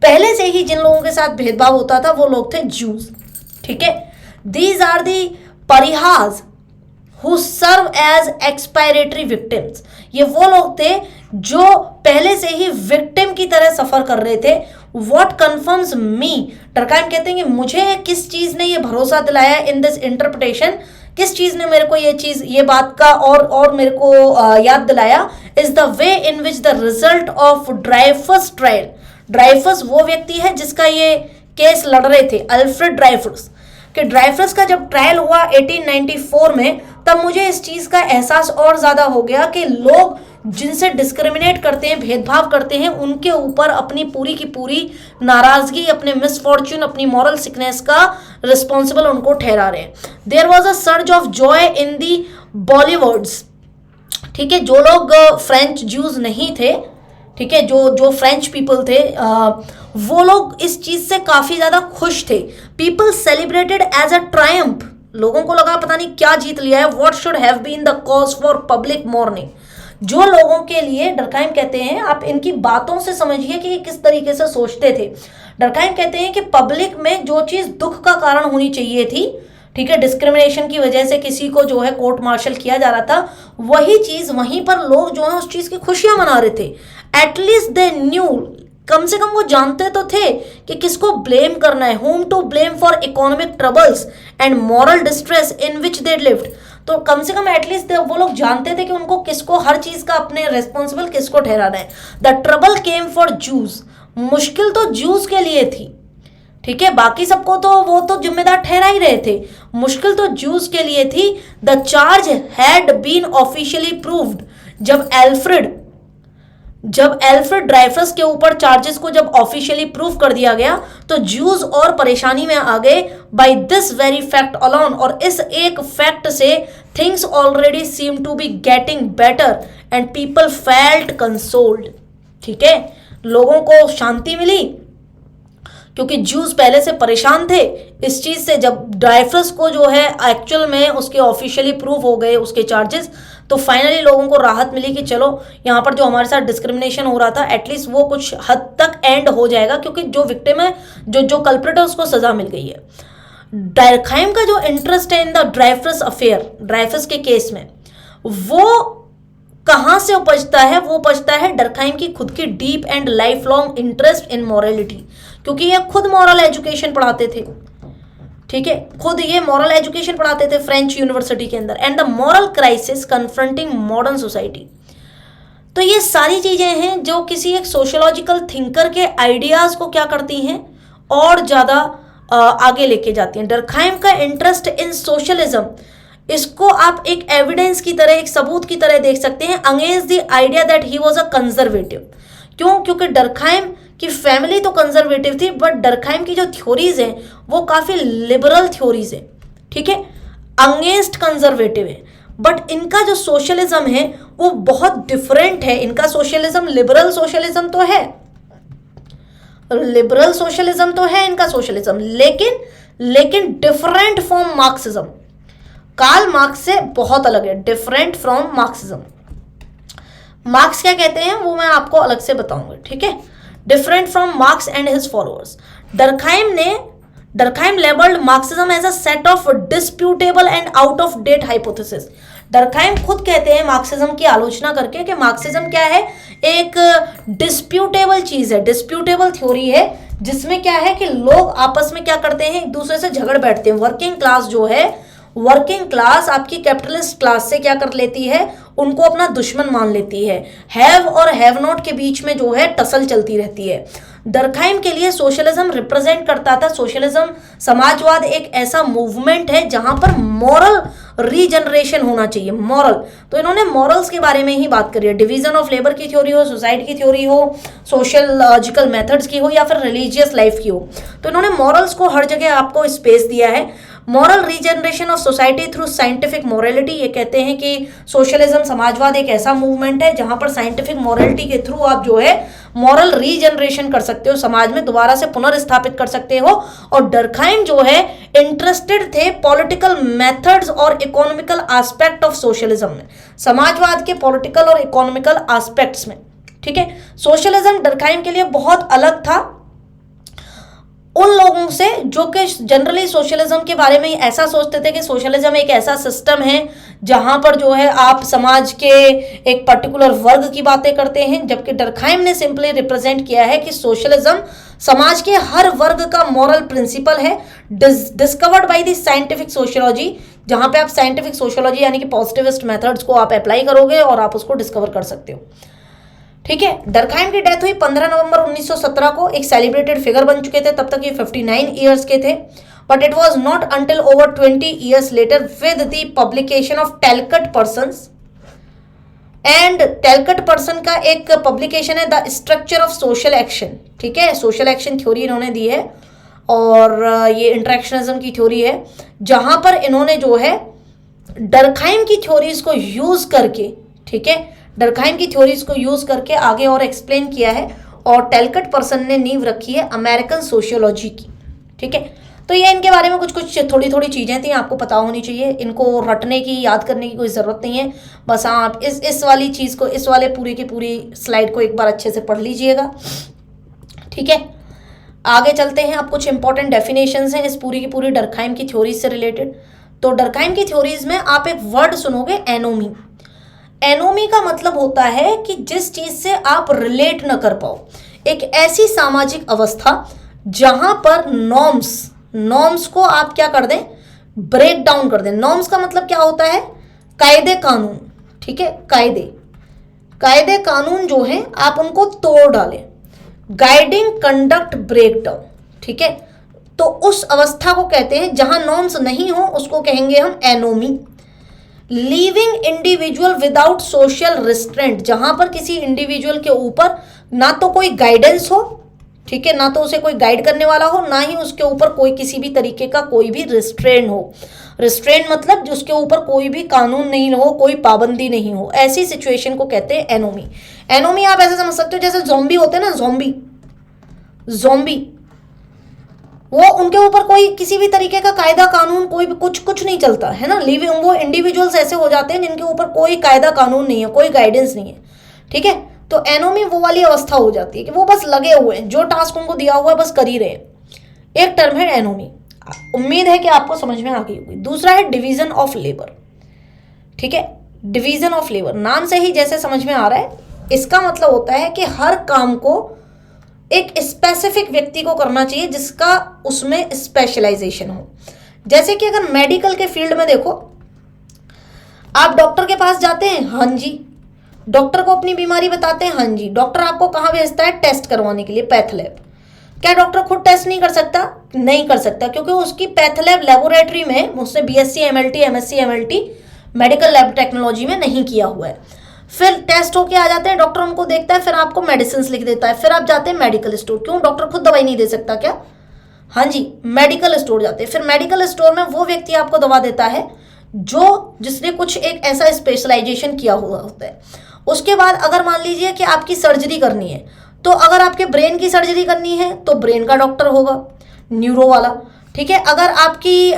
जिन लोगों के साथ भेदभाव होता था वो लोग थे जूस। ठीक है, these are the pariahs who serve as expiatory victims, ये वो लोग थे जो पहले से ही विक्टिम की तरह सफर कर रहे थे। What confirms me, टर्काइम कहते हैं कि मुझे किस चीज ने ये भरोसा दिलाया इन दिस इंटरप्रिटेशन, किस चीज ने मेरे को ये बात का और मेरे को याद दिलाया, is the way in which the result of Dreyfus trial, Dreyfus वो व्यक्ति है जिसका ये केस लड़ रहे थे, अल्फ्रेड ड्राइफस, कि ड्राइफस का जब ट्रायल हुआ 1894 में, तब मुझे इस चीज़ का एहसास और ज़्यादा हो गया कि लोग जिनसे डिस्क्रिमिनेट करते हैं, भेदभाव करते हैं, उनके ऊपर अपनी पूरी की पूरी नाराज़गी, अपने मिसफॉर्च्यून, अपनी मॉरल सिकनेस का रिस्पॉन्सिबल उनको ठहरा रहे हैं। There was a surge of joy in the boulevards, ठीक है, जो लोग फ्रेंच ज्यूज नहीं थे, ठीक है, जो फ्रेंच पीपल थे, वो लोग इस चीज से काफी ज्यादा खुश थे। People celebrated as a triumph, लोगों को लगा पता नहीं क्या जीत लिया है। What should have been the cause for public mourning, जो लोगों के लिए, डर्कहाइम कहते हैं, आप इनकी बातों से समझिए कि ये किस तरीके से सोचते थे। डर्कहाइम कहते हैं कि पब्लिक में जो चीज दुख का कारण होनी चाहिए थी, ठीक है, डिस्क्रिमिनेशन की वजह से किसी को जो है कोर्ट मार्शल किया जा रहा था, वही चीज वहीं पर लोग जो है उस चीज की खुशियां मना रहे थे। एटलीस्ट दे न्यू, कम से कम वो जानते तो थे कि किसको ब्लेम करना है, whom to blame for economic troubles and moral distress in which they lived. तो कम से कम एटलीस्ट वो लोग जानते थे कि उनको किसको, हर चीज का अपने रेस्पॉन्सिबल किसको ठहराना है। The trouble came for juice, मुश्किल तो जूस के लिए थी, ठीक है, बाकी सबको तो वो तो जिम्मेदार ठहरा ही रहे थे, मुश्किल तो जूस के लिए थी। The charge had been officially proved, जब एल्फ्रेड ड्राइफस के ऊपर चार्जेस को जब ऑफिशियली प्रूव कर दिया गया, तो जूस और परेशानी में आ गए by this very fact alone, और इस एक फैक्ट से things already seem to be getting better and people felt consoled, ठीक है, लोगों को शांति मिली क्योंकि जूस पहले से परेशान थे इस चीज से। जब ड्राइफस को जो है एक्चुअल में उसके ऑफिशियली प्रूव हो गए उसके चार्जेस, तो फाइनली लोगों को राहत मिली कि चलो यहाँ पर जो हमारे साथ डिस्क्रिमिनेशन हो रहा था एटलीस्ट वो कुछ हद तक एंड हो जाएगा, क्योंकि जो विक्टिम है, जो कल्प्रिट है, उसको सजा मिल गई है। डर्कहाइम का जो इंटरेस्ट है इन द ड्राइफस अफेयर, ड्राइफस के केस में, वो कहाँ से उपजता है? वो उपजता है डर्कहाइम की खुद की deep and life long interest in morality, क्योंकि ये खुद मॉरल एजुकेशन पढ़ाते थे, ठीक है, खुद ये मॉरल एजुकेशन पढ़ाते थे फ्रेंच यूनिवर्सिटी के अंदर। And the moral crisis confronting modern society, तो ये सारी चीजें हैं जो किसी एक सोशियोलॉजिकल थिंकर के आइडियाज को क्या करती हैं, और ज्यादा आगे लेके जाती हैं। डर्कहाइम का इंटरेस्ट इन सोशलिज्म, इसको आप एक एविडेंस की तरह, एक सबूत की तरह देख सकते हैं against the idea that he was a conservative. क्यों? क्योंकि डर्कहाइम की फैमिली तो कंजर्वेटिव थी, बट डर्कहाइम की जो थ्योरीज हैं वो काफी लिबरल थ्योरीज हैं, ठीक है, अगेंस्ट कंजर्वेटिव है। बट इनका जो सोशलिज्म है वो बहुत डिफरेंट है। इनका सोशलिज्म लिबरल सोशलिज्म तो है, लिबरल सोशलिज्म तो है इनका सोशलिज्म, लेकिन different from Marxism. Karl Marx से बहुत अलग है, डिफरेंट फ्रॉम मार्क्सिज्म। मार्क्स क्या कहते हैं वो मैं आपको अलग से बताऊंगा, ठीक है, different from Marx and his followers. Durkheim labelled Marxism as a set of disputable and out of date hypothesis. Durkheim खुद कहते हैं मार्क्सिज्म की आलोचना करके कि मार्क्सिज्म क्या है, एक डिस्प्यूटेबल चीज है, डिस्प्यूटेबल थ्योरी है, जिसमें क्या है कि लोग आपस में क्या करते हैं, एक दूसरे से झगड़ बैठते हैं। वर्किंग क्लास जो है, वर्किंग क्लास आपकी कैपिटलिस्ट क्लास से क्या कर लेती है, उनको अपना दुश्मन मान लेती है। हैव और हैव नॉट के बीच में जो है टसल चलती रहती है। डर्कहाइम के लिए सोशलिज्म रिप्रेजेंट करता था, सोशलिज्म समाजवाद एक ऐसा मूवमेंट है जहां पर मॉरल रीजनरेशन होना चाहिए, मॉरल। तो इन्होंने मॉरल्स के बारे में ही बात करी है, डिवीजन ऑफ लेबर की थ्योरी हो, सुसाइड की थ्योरी हो, सोशलॉजिकल मेथड्स की हो या फिर रिलीजियस लाइफ की हो। तो इन्होंने मॉरल्स को हर जगह आपको स्पेस दिया है। Moral regeneration of society through scientific morality, ये कहते हैं कि सोशलिज्म समाजवाद एक ऐसा मूवमेंट है जहां पर साइंटिफिक मॉरलिटी के थ्रू आप जो है मॉरल रीजनरेशन कर सकते हो, समाज में दोबारा से पुनर्स्थापित कर सकते हो। और डर्कहाइम जो है इंटरेस्टेड थे पॉलिटिकल मेथड्स और इकोनॉमिकल एस्पेक्ट ऑफ सोशलिज्म में, समाजवाद के पॉलिटिकल और इकोनॉमिकल एस्पेक्ट्स में। ठीक है, सोशलिज्म डर्कहाइम के लिए बहुत अलग था उन लोगों से जो कि जनरली सोशलिज्म के बारे में ऐसा सोचते थे कि सोशलिज्म एक ऐसा सिस्टम है जहां पर जो है आप समाज के एक पर्टिकुलर वर्ग की बातें करते हैं, जबकि डर्कहाइम ने सिंपली रिप्रेजेंट किया है कि सोशलिज्म समाज के हर वर्ग का मॉरल प्रिंसिपल है, discovered by the scientific sociology, जहां पे आप साइंटिफिक सोशियोलॉजी यानी कि पॉजिटिविस्ट मेथड्स को आप अप्लाई करोगे और आप उसको डिस्कवर कर सकते हो। ठीक है, डर्कहाइम की डेथ हुई 15 नवंबर 1917 को, एक सेलिब्रेटेड फिगर बन चुके थे, तब तक ये 59 ईयर्स के थे। But it was not until over 20 years later with the publication of Talcott persons, and Talcott person का एक पब्लिकेशन है the structure of social action. ठीक है, सोशल एक्शन थ्योरी इन्होंने दी है और ये इंटरेक्शनिज्म की थ्योरी है, जहां पर इन्होंने जो है डर्कहाइम की थ्योरीज को यूज करके, ठीक है, डर्कहाइम की थ्योरीज को यूज करके आगे और एक्सप्लेन किया है, और टैलकट पर्सन ने नींव रखी है अमेरिकन सोशियोलॉजी की। ठीक है, तो ये इनके बारे में कुछ कुछ थोड़ी थोड़ी चीज़ें थी, आपको पता होनी चाहिए, इनको रटने की, याद करने की कोई ज़रूरत नहीं है। बस आप इस वाली चीज़ को, इस वाले पूरी की पूरी स्लाइड को एक बार अच्छे से पढ़ लीजिएगा। ठीक है, आगे चलते हैं। अब कुछ इंपॉर्टेंट डेफिनेशंस हैं इस पूरी की पूरी डर्कहाइम की थ्योरीज से रिलेटेड। तो डर्कहाइम की थ्योरीज में आप एक वर्ड सुनोगे, एनोमी। एनोमी का मतलब होता है कि जिस चीज से आप रिलेट न कर पाओ, एक ऐसी सामाजिक अवस्था जहां पर नॉर्म्स को आप क्या कर दें, ब्रेक डाउन कर दें। नॉर्म्स का मतलब क्या होता है, कायदे कानून। ठीक है, कायदे कानून जो हैं आप उनको तोड़ डालें, गाइडिंग कंडक्ट ब्रेक डाउन। ठीक है, तो उस अवस्था को कहते हैं जहां नॉर्म्स नहीं हो, उसको कहेंगे हम anomie. Living individual without social restraint, जहां पर किसी इंडिविजुअल के ऊपर ना तो कोई गाइडेंस हो, ठीक है, ना तो उसे कोई गाइड करने वाला हो, ना ही उसके ऊपर कोई किसी भी तरीके का कोई भी रिस्ट्रेन हो। रिस्ट्रेन मतलब उसके ऊपर कोई भी कानून नहीं हो, कोई पाबंदी नहीं हो, ऐसी सिचुएशन को कहते हैं एनोमी। एनोमी आप ऐसे समझ सकते हो जैसे ज़ॉम्बी होते हैं ना, ज़ॉम्बी वो उनके ऊपर कोई किसी भी तरीके का कायदा कानून कोई भी कुछ नहीं चलता है ना। लिविंग वो इंडिविजुअल्स ऐसे हो जाते हैं जिनके ऊपर कोई कायदा कानून नहीं है, कोई गाइडेंस नहीं है। ठीक है, तो एनोमी वो वाली अवस्था हो जाती है कि वो बस लगे हुए हैं, जो टास्क उनको दिया हुआ है बस कर ही रहे हैं। एक टर्म है एनोमी। उम्मीद है कि आपको समझ में आ गई होगी। दूसरा है डिवीजन ऑफ लेबर। ठीक है, डिवीजन ऑफ लेबर नाम से ही जैसे समझ में आ रहा है, इसका मतलब होता है कि हर काम को एक स्पेसिफिक व्यक्ति को करना चाहिए जिसका उसमें स्पेशलाइजेशन हो। जैसे कि अगर मेडिकल के फील्ड में देखो, आप डॉक्टर के पास जाते हैं, हाँ जी, डॉक्टर को अपनी बीमारी बताते हैं, हाँ जी, डॉक्टर आपको कहाँ भेजता है, टेस्ट करवाने के लिए, पैथ लैब। क्या डॉक्टर खुद टेस्ट नहीं कर सकता? नहीं कर सकता, क्योंकि उसकी पैथ लैब लेबोरेटरी में उसने BSc MLT, MSc MLT medical lab technology में नहीं किया हुआ है। फिर टेस्ट होके आ जाते हैं, डॉक्टर उनको देखता है, फिर आपको मेडिसिन लिख देता है, फिर आप जाते हैं मेडिकल स्टोर। क्यों? डॉक्टर खुद दवाई नहीं दे सकता क्या? हाँ जी, मेडिकल स्टोर जाते हैं। फिर मेडिकल स्टोर में वो व्यक्ति आपको दवा देता है जिसने कुछ एक ऐसा स्पेशलाइजेशन किया हुआ होता है। उसके बाद अगर मान लीजिए कि आपकी सर्जरी करनी है, तो अगर आपके ब्रेन की सर्जरी करनी है तो ब्रेन का डॉक्टर होगा, न्यूरो वाला। ठीक है, अगर आपकी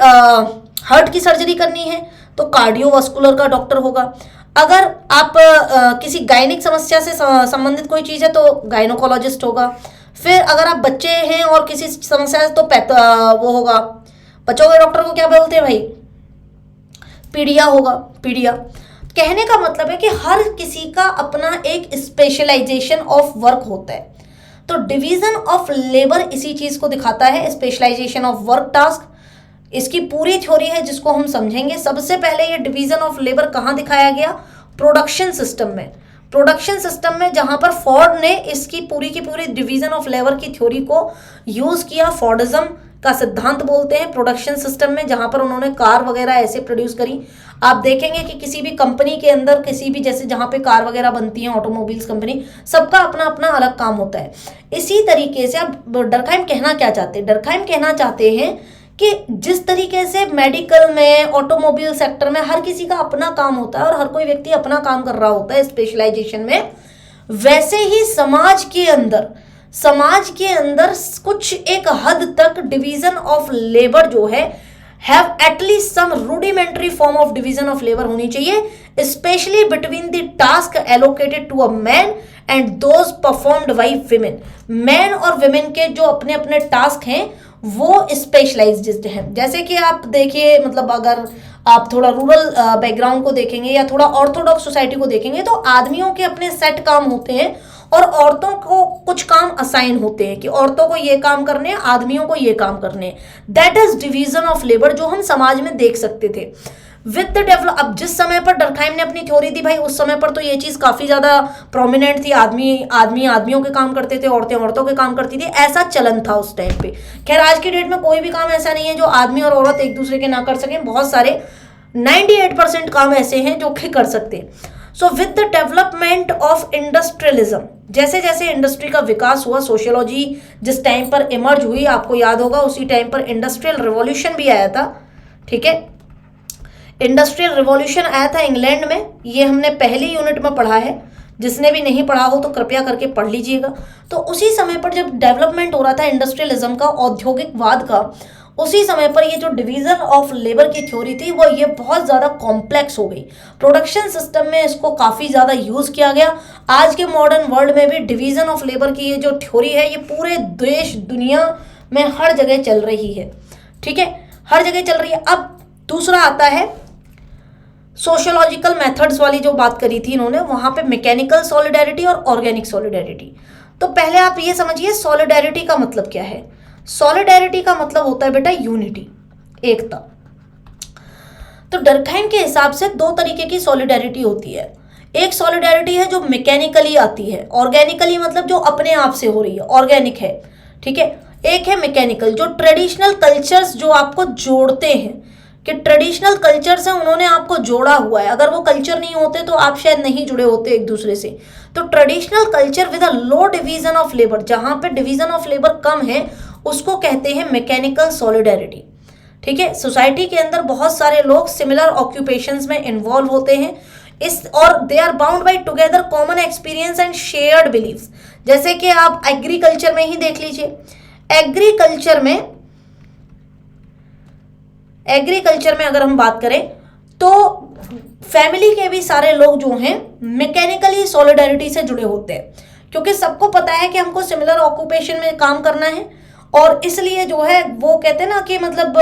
हार्ट की सर्जरी करनी है तो कार्डियोवास्कुलर का डॉक्टर होगा। अगर आप किसी गायनिक समस्या से संबंधित कोई चीज़ है तो गायनोकोलॉजिस्ट होगा। फिर अगर आप बच्चे हैं और किसी समस्या से तो वो होगा, बच्चों के डॉक्टर को क्या बोलते हैं भाई, पीडिया होगा, पीडिया। कहने का मतलब है कि हर किसी का अपना एक स्पेशलाइजेशन ऑफ वर्क होता है। तो डिवीजन ऑफ लेबर इसी चीज को दिखाता है, स्पेशलाइजेशन ऑफ वर्क टास्क। इसकी पूरी थ्योरी है जिसको हम समझेंगे। सबसे पहले ये डिवीजन ऑफ लेबर कहाँ दिखाया गया? प्रोडक्शन सिस्टम में। प्रोडक्शन सिस्टम में जहां पर फोर्ड ने इसकी पूरी की पूरी डिवीजन ऑफ लेबर की थ्योरी को यूज किया। फोर्डिज्म का सिद्धांत बोलते हैं प्रोडक्शन सिस्टम में, जहां पर उन्होंने कार वगैरह ऐसे प्रोड्यूस करी। आप देखेंगे कि किसी भी कंपनी के अंदर, किसी भी जैसे जहां पे कार वगैरह बनती हैं, ऑटोमोबाइल्स कंपनी, सबका अपना अपना अलग काम होता है। इसी तरीके से अब डर्कहाइम कहना क्या चाहते हैं? डर्कहाइम कहना चाहते हैं कि जिस तरीके से मेडिकल में, ऑटोमोबाइल सेक्टर में हर किसी का अपना काम होता है और हर कोई व्यक्ति अपना काम कर रहा होता है स्पेशलाइजेशन में, वैसे ही समाज के अंदर कुछ एक हद तक डिवीजन ऑफ लेबर जो है have at least some rudimentary form of division of labour होनी चाहिए, specially between the task allocated to a man and those performed by women. Man और विमेन के जो अपने अपने टास्क हैं वो स्पेशलाइज्ड हैं। जैसे कि आप देखिए, मतलब अगर आप थोड़ा रूरल बैकग्राउंड को देखेंगे या थोड़ा ऑर्थोडॉक्स सोसाइटी को देखेंगे तो आदमियों के अपने सेट काम होते हैं और औरतों को कुछ काम असाइन होते हैं कि औरतों को ये काम करने हैं, आदमियों को ये काम करने हैं। That is division of labour जो हम समाज में देख सकते थे विद द डेवलप। अब जिस समय पर डर्कहाइम ने अपनी थ्योरी दी भाई, उस समय पर तो ये चीज काफी ज्यादा प्रोमिनेंट थी। आदमियों के काम करते थे, औरतें औरतों के काम करती थी, ऐसा चलन था उस टाइम पे। खैर आज की डेट में कोई भी काम ऐसा नहीं है जो आदमी और औरत एक दूसरे के ना कर सकें। बहुत सारे 98% काम ऐसे हैं जो कि कर सकते हैं। So with the development of industrialism, जैसे जैसे इंडस्ट्री का विकास हुआ, सोशियोलॉजी जिस टाइम पर इमर्ज हुई, आपको याद होगा उसी टाइम पर इंडस्ट्रियल रिवॉल्यूशन भी आया था। ठीक है, इंडस्ट्रियल रिवॉल्यूशन आया था इंग्लैंड में। ये हमने पहली यूनिट में पढ़ा है, जिसने भी नहीं पढ़ा हो तो कृपया करके पढ़ लीजिएगा। तो उसी समय पर जब डेवलपमेंट हो रहा था इंडस्ट्रियलिज्म का, औद्योगिकवाद का, उसी समय पर ये जो डिवीजन ऑफ लेबर की थ्योरी थी वो ये बहुत ज़्यादा कॉम्प्लेक्स हो गई। प्रोडक्शन सिस्टम में इसको काफ़ी ज़्यादा यूज़ किया गया। आज के मॉडर्न वर्ल्ड में भी डिवीजन ऑफ लेबर की ये जो थ्योरी है ये पूरे देश दुनिया में हर जगह चल रही है। ठीक है, हर जगह चल रही है। अब दूसरा आता है सोशियोलॉजिकल मेथड्स वाली जो बात करी थी इन्होंने, वहां पे मैकेनिकल सॉलिडेरिटी और ऑर्गेनिक सॉलिडेरिटी। तो पहले आप ये समझिए सॉलिडेरिटी का मतलब क्या है। सॉलिडेरिटी का मतलब होता है बेटा यूनिटी, एकता। तो डर्कहाइम के हिसाब से दो तरीके की सॉलिडेरिटी होती है। एक सॉलिडेरिटी है जो मैकेनिकली आती है, ऑर्गेनिकली मतलब जो अपने आप से हो रही है, ऑर्गेनिक है। ठीक है, एक है मैकेनिकल जो ट्रेडिशनल कल्चर्स जो आपको जोड़ते हैं, कि ट्रेडिशनल कल्चर से उन्होंने आपको जोड़ा हुआ है। अगर वो कल्चर नहीं होते तो आप शायद नहीं जुड़े होते एक दूसरे से। तो traditional culture with a low division of labour, जहां पे डिवीजन ऑफ लेबर कम है, उसको कहते हैं मैकेनिकल सॉलिडेरिटी। ठीक है, सोसाइटी के अंदर बहुत सारे लोग सिमिलर ऑक्यूपेशंस में इन्वॉल्व होते हैं इस, और they are bound by together common experience and shared believes. जैसे कि आप एग्रीकल्चर में ही देख लीजिए, एग्रीकल्चर में अगर हम बात करें तो फैमिली के भी सारे लोग जो हैं मैकेनिकली सॉलिडेरिटी से जुड़े होते हैं, क्योंकि सबको पता है कि हमको सिमिलर ऑक्यूपेशन में काम करना है, और इसलिए जो है वो कहते हैं ना कि मतलब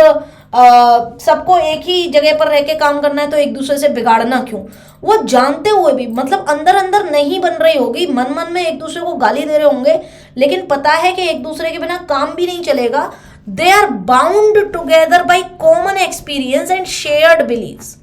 सबको एक ही जगह पर रह के काम करना है तो एक दूसरे से बिगाड़ना क्यों। वो जानते हुए भी, मतलब अंदर अंदर नहीं बन रही होगी, मन मन में एक दूसरे को गाली दे रहे होंगे, लेकिन पता है कि एक दूसरे के बिना काम भी नहीं चलेगा। They are bound together by common experience and shared believes.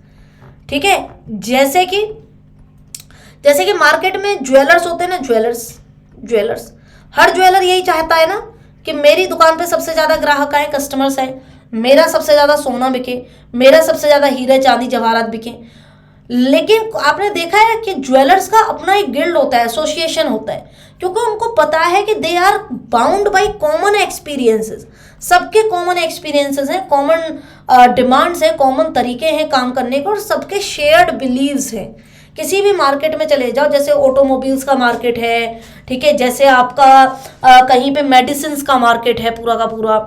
ठीक है, जैसे कि मार्केट में ज्वेलर्स होते हैं ना, ज्वेलर्स हर ज्वेलर यही चाहता है ना कि मेरी दुकान पे सबसे ज्यादा ग्राहक आए, कस्टमर्स आए, मेरा सबसे ज्यादा सोना बिके, मेरा सबसे ज्यादा हीरे चांदी जवाहरात बिके। लेकिन आपने देखा है कि ज्वेलर्स का अपना एक गिल्ड होता है, एसोसिएशन होता है, क्योंकि उनको पता है कि they are bound by common experiences. सबके कॉमन एक्सपीरियंसेस हैं, कॉमन डिमांड्स हैं, कॉमन तरीके हैं काम करने के, और सबके शेयर्ड बिलीव्स हैं। किसी भी मार्केट में चले जाओ, जैसे ऑटोमोबाइल्स का मार्केट है, ठीक है, जैसे आपका कहीं पे मेडिसिन का मार्केट है पूरा का पूरा,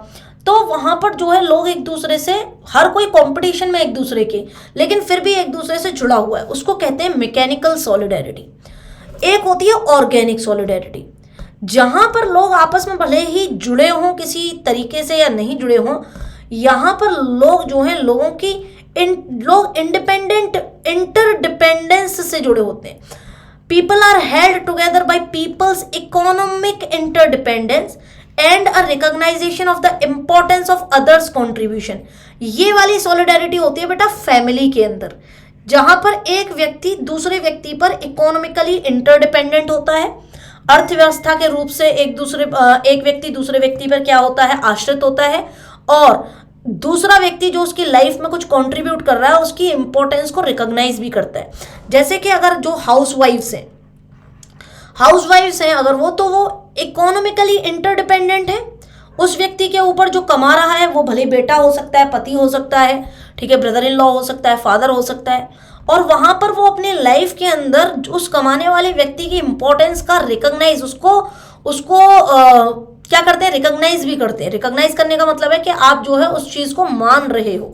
तो वहां पर जो है लोग एक दूसरे से, हर कोई कंपटीशन में एक दूसरे के, लेकिन फिर भी एक दूसरे से जुड़ा हुआ है, उसको कहते हैं मैकेनिकल सॉलिडेरिटी। एक होती है ऑर्गेनिक सॉलिडेरिटी, जहां पर लोग आपस में भले ही जुड़े हों किसी तरीके से या नहीं जुड़े हों, यहाँ पर लोग जो हैं लोगों की लोग इंडिपेंडेंट इंटरडिपेंडेंस से जुड़े होते हैं। People are held together by people's economic interdependence and a recognition of the importance of others contribution. ये वाली सॉलिडेरिटी होती है बेटा फैमिली के अंदर, जहां पर एक व्यक्ति दूसरे व्यक्ति पर इकोनॉमिकली इंटरडिपेंडेंट होता है, अर्थव्यवस्था के रूप से एक व्यक्ति दूसरे व्यक्ति पर क्या होता है, आश्रित होता है, और दूसरा व्यक्ति जो उसकी लाइफ में कुछ कंट्रीब्यूट कर रहा है उसकी इंपॉर्टेंस को रिकॉग्नाइज भी करता है। जैसे कि अगर जो हाउसवाइफ्स हैं अगर वो इकोनॉमिकली इंटरडिपेंडेंट है, उस व्यक्ति के ऊपर जो कमा रहा है वो भले बेटा हो सकता है, पति हो सकता है, ठीक है, ब्रदर इन लॉ हो सकता है, फादर हो सकता है, और वहां पर वो अपने लाइफ के अंदर उस कमाने वाले व्यक्ति की इंपॉर्टेंस का रिकॉग्नाइज उसको क्या करते हैं, रिकॉग्नाइज भी करते हैं। रिकॉग्नाइज करने का मतलब है कि आप जो है उस चीज को मान रहे हो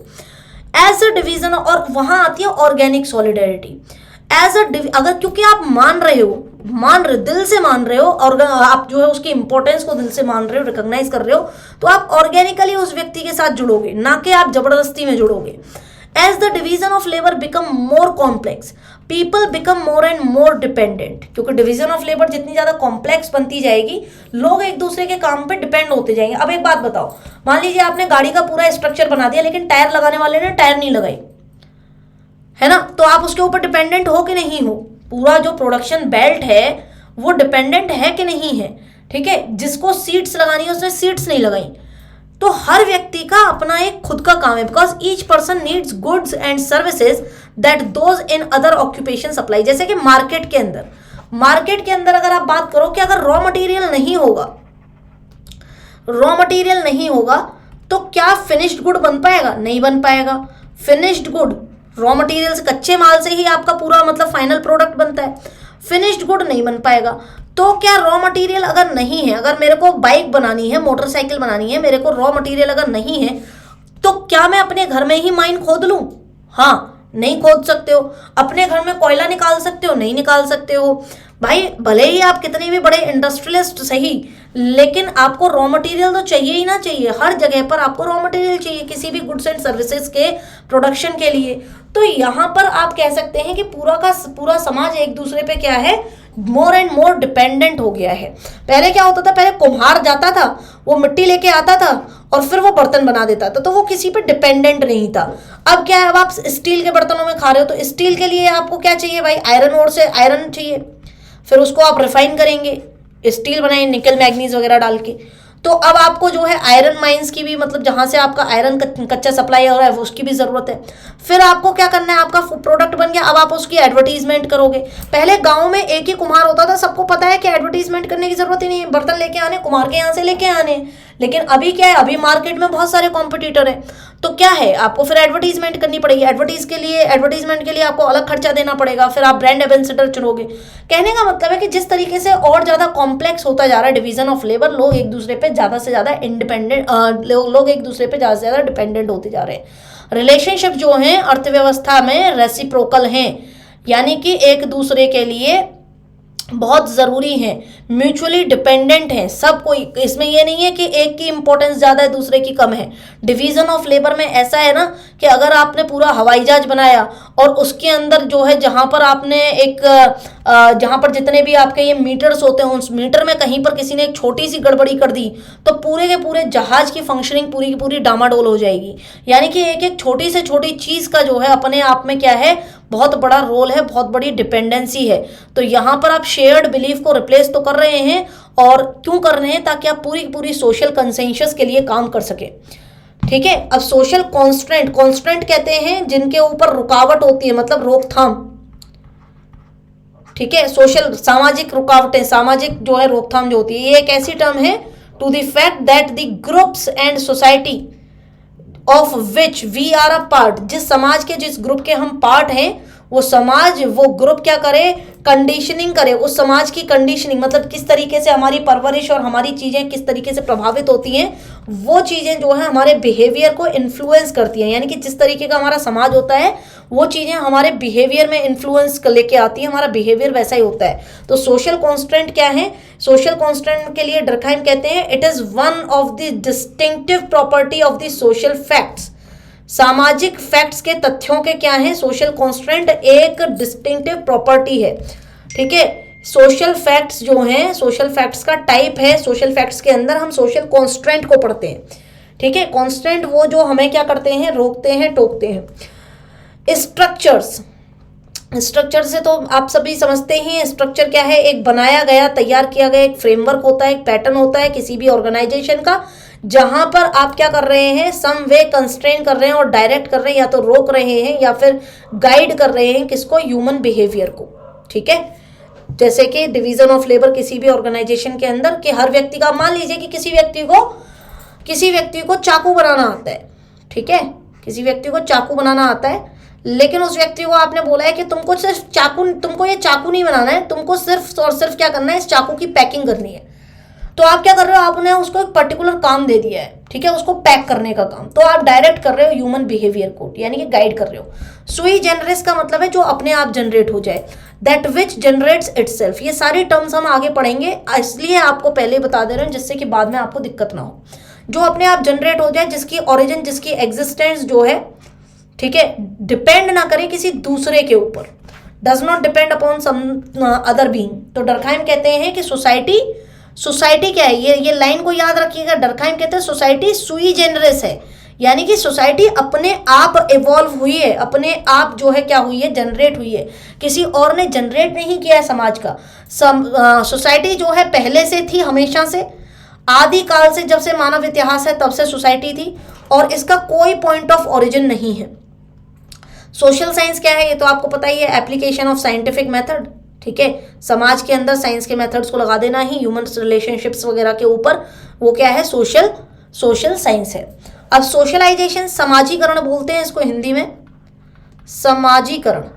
एज अ डिवीजन, और वहां आती है ऑर्गेनिक सॉलिडेरिटी एज अ, अगर क्योंकि आप दिल से मान रहे हो, और आप जो है उसकी इंपॉर्टेंस को दिल से मान रहे हो, रिकॉग्नाइज कर रहे हो, तो आप ऑर्गेनिकली उस व्यक्ति के साथ जुड़ोगे, ना कि आप जबरदस्ती में जुड़ोगे। As the division of labor become more complex, people become more and more dependent। क्योंकि डिवीजन ऑफ लेबर जितनी ज्यादा कॉम्प्लेक्स बनती जाएगी, लोग एक दूसरे के काम पे डिपेंड होते जाएंगे। अब एक बात बताओ, मान लीजिए आपने गाड़ी का पूरा स्ट्रक्चर बना दिया, लेकिन टायर लगाने वाले ने टायर नहीं लगाई, है ना, तो आप उसके ऊपर डिपेंडेंट हो कि नहीं हो? पूरा जो प्रोडक्शन बेल्ट है वो डिपेंडेंट है कि नहीं है? ठीक है, जिसको सीट्स लगानी है उसने सीट्स नहीं लगाई। तो हर व्यक्ति का अपना एक खुद का काम है, because each person needs goods and services that those in other occupation supply. जैसे कि मार्केट के अंदर अगर आप बात करो कि अगर रॉ मटेरियल नहीं होगा तो क्या फिनिश्ड गुड बन पाएगा? नहीं बन पाएगा। फिनिश्ड गुड रॉ मटेरियल से, कच्चे माल से ही आपका पूरा मतलब फाइनल प्रोडक्ट बनता है, फिनिश्ड गुड नहीं बन पाएगा। तो क्या रॉ मटेरियल अगर नहीं है, अगर मेरे को बाइक बनानी है, मोटरसाइकिल बनानी है, मेरे को रॉ मटेरियल अगर नहीं है, तो क्या मैं अपने घर में ही माइन खोद लूं? हाँ, नहीं खोद सकते हो। अपने घर में कोयला निकाल सकते हो? नहीं निकाल सकते हो। भाई भले ही आप कितने भी बड़े इंडस्ट्रियलिस्ट सही, लेकिन आपको रॉ मटेरियल तो चाहिए ही ना चाहिए। हर जगह पर आपको रॉ मटेरियल चाहिए किसी भी गुड्स एंड सर्विसेज के प्रोडक्शन के लिए। तो यहाँ पर आप कह सकते हैं कि पूरा का पूरा समाज एक दूसरे पे क्या है, मोर एंड मोर डिपेंडेंट हो गया है। पहले क्या होता था, पहले कुम्हार जाता था, वो मिट्टी लेके आता था और फिर वो बर्तन बना देता था, तो वो किसी पे डिपेंडेंट नहीं था। अब क्या है, अब आप स्टील के बर्तनों में खा रहे हो, तो स्टील के लिए आपको क्या चाहिए भाई, आयरन ओर से आयरन चाहिए, फिर उसको आप रिफाइन करेंगे, स्टील बनाएंगे निकल मैग्नीज वगैरह डाल के। तो अब आपको जो है आयरन माइंस की भी, मतलब जहां से आपका आयरन कच्चा सप्लाई हो रहा है, उसकी भी जरूरत है। फिर आपको क्या करना है, आपका प्रोडक्ट बन गया, अब आप उसकी एडवर्टीजमेंट करोगे। पहले गांव में एक ही कुम्हार होता था, सबको पता है कि एडवर्टीजमेंट करने की जरूरत ही नहीं है, बर्तन लेके आने कुम्हार के यहाँ से लेके आने। लेकिन अभी क्या है, अभी मार्केट में बहुत सारे कॉम्पिटिटर है, तो क्या है, आपको फिर एडवर्टीजमेंट करनी पड़ेगी। एडवर्टीजमेंट के लिए आपको अलग खर्चा देना पड़ेगा, फिर आप ब्रांड एम्बेसडर चुनोगे। कहने का मतलब है कि जिस तरीके से और ज्यादा कॉम्प्लेक्स होता जा रहा है डिवीजन ऑफ लेबर, लोग एक दूसरे पे ज्यादा से ज्यादा डिपेंडेंट होते जा रहे हैं। रिलेशनशिप जो हैं अर्थव्यवस्था में रेसिप्रोकल हैं, यानी कि एक दूसरे के लिए बहुत ज़रूरी है, म्यूचुअली डिपेंडेंट है सब कोई। इसमें ये नहीं है कि एक की इंपॉर्टेंस ज़्यादा है दूसरे की कम है। डिवीज़न ऑफ लेबर में ऐसा है ना कि अगर आपने पूरा हवाई जहाज बनाया और उसके अंदर जो है जहाँ पर आपने जहाँ पर जितने भी आपके ये मीटर्स होते हैं, उस मीटर में कहीं पर किसी ने एक छोटी सी गड़बड़ी कर दी तो पूरे के पूरे जहाज की फंक्शनिंग पूरी की पूरी डामाडोल हो जाएगी। यानी कि एक एक छोटी से छोटी चीज़ का जो है अपने आप में क्या है, बहुत बड़ा रोल है, बहुत बड़ी डिपेंडेंसी है। तो यहाँ पर आप शेयर्ड बिलीफ को रिप्लेस तो कर रहे हैं, और क्यों कर रहे हैं, ताकि आप पूरी पूरी सोशल कंसेंसस के लिए काम कर सके। ठीक है, अब सोशल कॉन्स्टेंट कहते हैं जिनके ऊपर रुकावट होती है, मतलब रोकथाम। ठीक है, सोशल सामाजिक रुकावटें, सामाजिक जो है रोकथाम जो होती है, ये एक ऐसी टर्म है to the fact that the groups and society of which we are a part, जिस समाज के जिस ग्रुप के हम पार्ट हैं, वो समाज वो ग्रुप क्या करे, कंडीशनिंग करे। उस समाज की कंडीशनिंग मतलब किस तरीके से हमारी परवरिश और हमारी चीज़ें किस तरीके से प्रभावित होती हैं, वो चीज़ें जो है हमारे बिहेवियर को इन्फ्लुएंस करती हैं। यानी कि जिस तरीके का हमारा समाज होता है वो चीज़ें हमारे बिहेवियर में इन्फ्लुएंस लेके आती हैं, हमारा बिहेवियर वैसा ही होता है। तो सोशल कॉन्स्टेंट क्या है, सोशल कॉन्स्टेंट के लिए डर्कहाइम कहते हैं it is one of the distinctive property of the social facts. सामाजिक फैक्ट्स के तथ्यों के क्या हैं, सोशल कॉन्स्टेंट एक डिस्टिंक्टिव प्रॉपर्टी है, ठीक है। सोशल फैक्ट्स जो हैं, सोशल फैक्ट्स का टाइप है, सोशल फैक्ट्स के अंदर हम सोशल कॉन्स्टेंट को पढ़ते हैं, ठीक है। कॉन्स्टेंट वो जो हमें क्या करते हैं, रोकते हैं, टोकते हैं। स्ट्रक्चर्स, स्ट्रक्चर से तो आप सभी समझते ही, स्ट्रक्चर क्या है, एक बनाया गया, तैयार किया गया एक फ्रेमवर्क होता है, एक पैटर्न होता है किसी भी ऑर्गेनाइजेशन का, जहां पर आप क्या कर रहे हैं, सम वे कंस्ट्रेन कर रहे हैं और डायरेक्ट कर रहे हैं, या तो रोक रहे हैं या फिर गाइड कर रहे हैं किसको, ह्यूमन बिहेवियर को, ठीक है। जैसे कि डिवीजन ऑफ लेबर किसी भी ऑर्गेनाइजेशन के अंदर, कि हर व्यक्ति का, मान लीजिए कि किसी व्यक्ति को चाकू बनाना आता है, ठीक है, किसी व्यक्ति को चाकू बनाना आता है, लेकिन उस व्यक्ति को आपने बोला है कि तुमको ये चाकू नहीं बनाना है, तुमको सिर्फ और सिर्फ क्या करना है, इस चाकू की पैकिंग करनी है। तो आप क्या कर रहे हो, आपने उसको एक पर्टिकुलर काम दे दिया है, ठीक है, उसको पैक करने का काम, तो आप डायरेक्ट कर रहे हो ह्यूमन बिहेवियर को, यानी कि गाइड कर रहे हो। सुई जनरेस का मतलब है जो अपने आप जनरेट हो जाए, दैट विच जनरेट्स इटसेल्फ। ये सारी टर्म्स हम आगे पढ़ेंगे, इसलिए आपको पहले बता दे रहे हैं जिससे कि बाद में आपको दिक्कत ना हो। जो अपने आप जनरेट हो जाए, जिसकी ओरिजिन, जिसकी एग्जिस्टेंस जो है, ठीक है, डिपेंड ना करे किसी दूसरे के ऊपर, does not depend upon some other being. तो डर्कहाइम कहते हैं कि सोसाइटी क्या है, ये लाइन को याद रखिएगा। डर्कहाइम कहते हैं सोसाइटी सुई जेनरेस है, यानी कि सोसाइटी अपने आप इवॉल्व हुई है, अपने आप जो है क्या हुई है, जनरेट हुई है, किसी और ने जनरेट नहीं किया है समाज का। सोसाइटी जो है पहले से थी, हमेशा से, आदि काल से, जब से मानव इतिहास है तब से सोसाइटी थी, और इसका कोई पॉइंट ऑफ ओरिजिन नहीं है। सोशल साइंस क्या है, ये तो आपको पता ही है, एप्लीकेशन ऑफ साइंटिफिक मेथड, ठीक है। समाज के अंदर साइंस के मेथड्स को लगा देना ही ह्यूमन रिलेशनशिप्स वगैरह के ऊपर, वो क्या है, सोशल साइंस है। अब सोशलाइजेशन, समाजीकरण बोलते हैं इसको हिंदी में, समाजीकरण,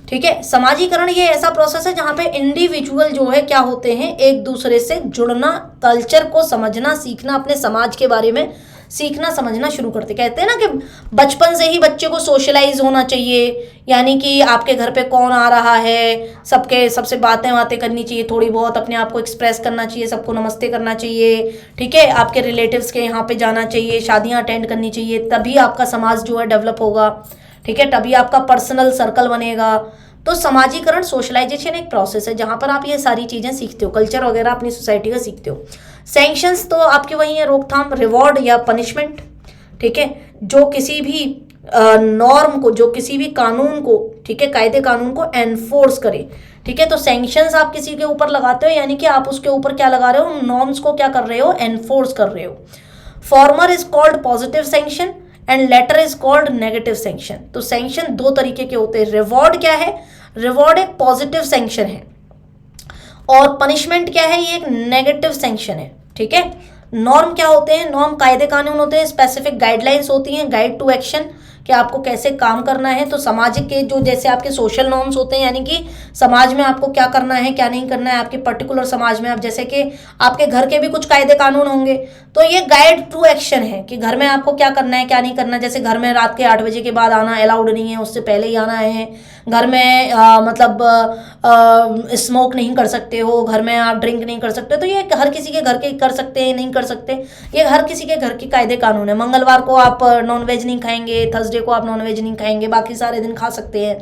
ठीक है। समाजीकरण ये ऐसा प्रोसेस है जहां पे इंडिविजुअल जो है क्या होते हैं, एक दूसरे से जुड़ना, कल्चर को समझना, सीखना, अपने समाज के बारे में सीखना समझना शुरू करते। कहते हैं ना कि बचपन से ही बच्चे को सोशलाइज होना चाहिए, यानी कि आपके घर पे कौन आ रहा है, सबसे बातें करनी चाहिए, थोड़ी बहुत अपने आप को एक्सप्रेस करना चाहिए, सबको नमस्ते करना चाहिए, ठीक है, आपके रिलेटिव्स के यहाँ पे जाना चाहिए, शादियाँ अटेंड करनी चाहिए, तभी आपका समाज जो है डेवलप होगा, ठीक है, तभी आपका पर्सनल सर्कल बनेगा। तो समाजीकरण, सोशलाइजेशन एक प्रोसेस है जहां पर आप ये सारी चीजें सीखते हो, कल्चर वगैरह अपनी सोसाइटी का सीखते हो। सैंक्शंस तो आपके वही है, रोकथाम, रिवॉर्ड या पनिशमेंट, ठीक है, जो किसी भी नॉर्म को, जो किसी भी कानून को, ठीक है, कायदे कानून को एनफोर्स करे, ठीक है। तो सैंक्शंस आप किसी के ऊपर लगाते हो, यानी कि आप उसके ऊपर क्या लगा रहे हो, नॉर्म्स को क्या कर रहे हो, एनफोर्स कर रहे हो। Farmer is called positive sanction and later is called negative sanction. तो सैंक्शन दो तरीके के होते हैं। रिवॉर्ड क्या है, रिवॉर्ड एक पॉजिटिव सैंक्शन है, और पनिशमेंट क्या है, ये एक नेगेटिव सैंक्शन है, ठीक है। नॉर्म क्या होते हैं, नॉर्म कायदे कानून होते हैं, स्पेसिफिक गाइडलाइंस होती हैं, गाइड टू एक्शन, कि आपको कैसे काम करना है। तो सामाजिक के जो जैसे आपके सोशल नॉर्म्स होते हैं, यानी कि समाज में आपको क्या करना है क्या नहीं करना है, आपके पर्टिकुलर समाज में, आप जैसे कि आपके घर के भी कुछ कायदे कानून होंगे, तो ये गाइड टू एक्शन है कि घर में आपको क्या करना है क्या नहीं करना। जैसे घर में रात के 8 बजे के बाद आना अलाउड नहीं है, उससे पहले ही आना है। घर में स्मोक नहीं कर सकते हो, घर में आप ड्रिंक नहीं कर सकते। तो ये हर किसी के घर के कर सकते हैं, नहीं कर सकते, ये हर किसी के घर के कायदे कानून है। मंगलवार को आप नॉनवेज नहीं खाएंगे, थर्सडे को आप नॉनवेज नहीं खाएंगे, बाकी सारे दिन खा सकते हैं,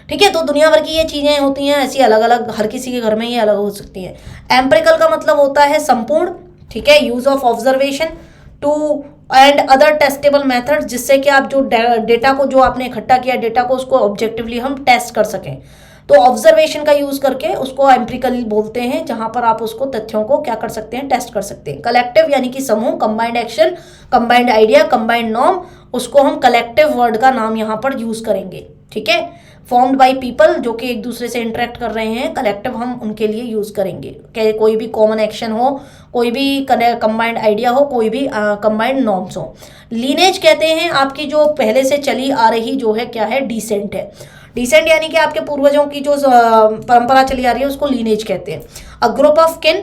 ठीक है। तो दुनिया भर की ये चीज़ें होती हैं, ऐसी अलग अलग, हर किसी के घर में ये अलग हो सकती हैं। एम्पिरिकल का मतलब होता है संपूर्ण, ठीक है, use of observation to and other testable method, जिससे कि आप जो डेटा को, जो आपने इकट्ठा किया डेटा को, उसको ऑब्जेक्टिवली हम टेस्ट कर सकें। तो ऑब्जर्वेशन का यूज करके उसको एम्पिरिकल बोलते हैं, जहां पर आप उसको तथ्यों को क्या कर सकते हैं, टेस्ट कर सकते हैं। कलेक्टिव यानी कि समूह, combined action, combined idea, combined norm, उसको हम कलेक्टिव वर्ड का नाम यहाँ पर यूज करेंगे, ठीक है। फॉर्म्ड बाय पीपल, जो कि एक दूसरे से इंटरेक्ट कर रहे हैं, कलेक्टिव हम उनके लिए यूज करेंगे। कोई भी कॉमन एक्शन हो, कोई भी कंबाइंड आइडिया हो, कोई भी कंबाइंड नॉर्म्स हो। लीनेज कहते हैं आपकी जो पहले से चली आ रही जो है क्या है, डिसेंट है। डिसेंट यानी कि आपके पूर्वजों की जो परंपरा चली आ रही है उसको लीनेज कहते हैं। A group of kin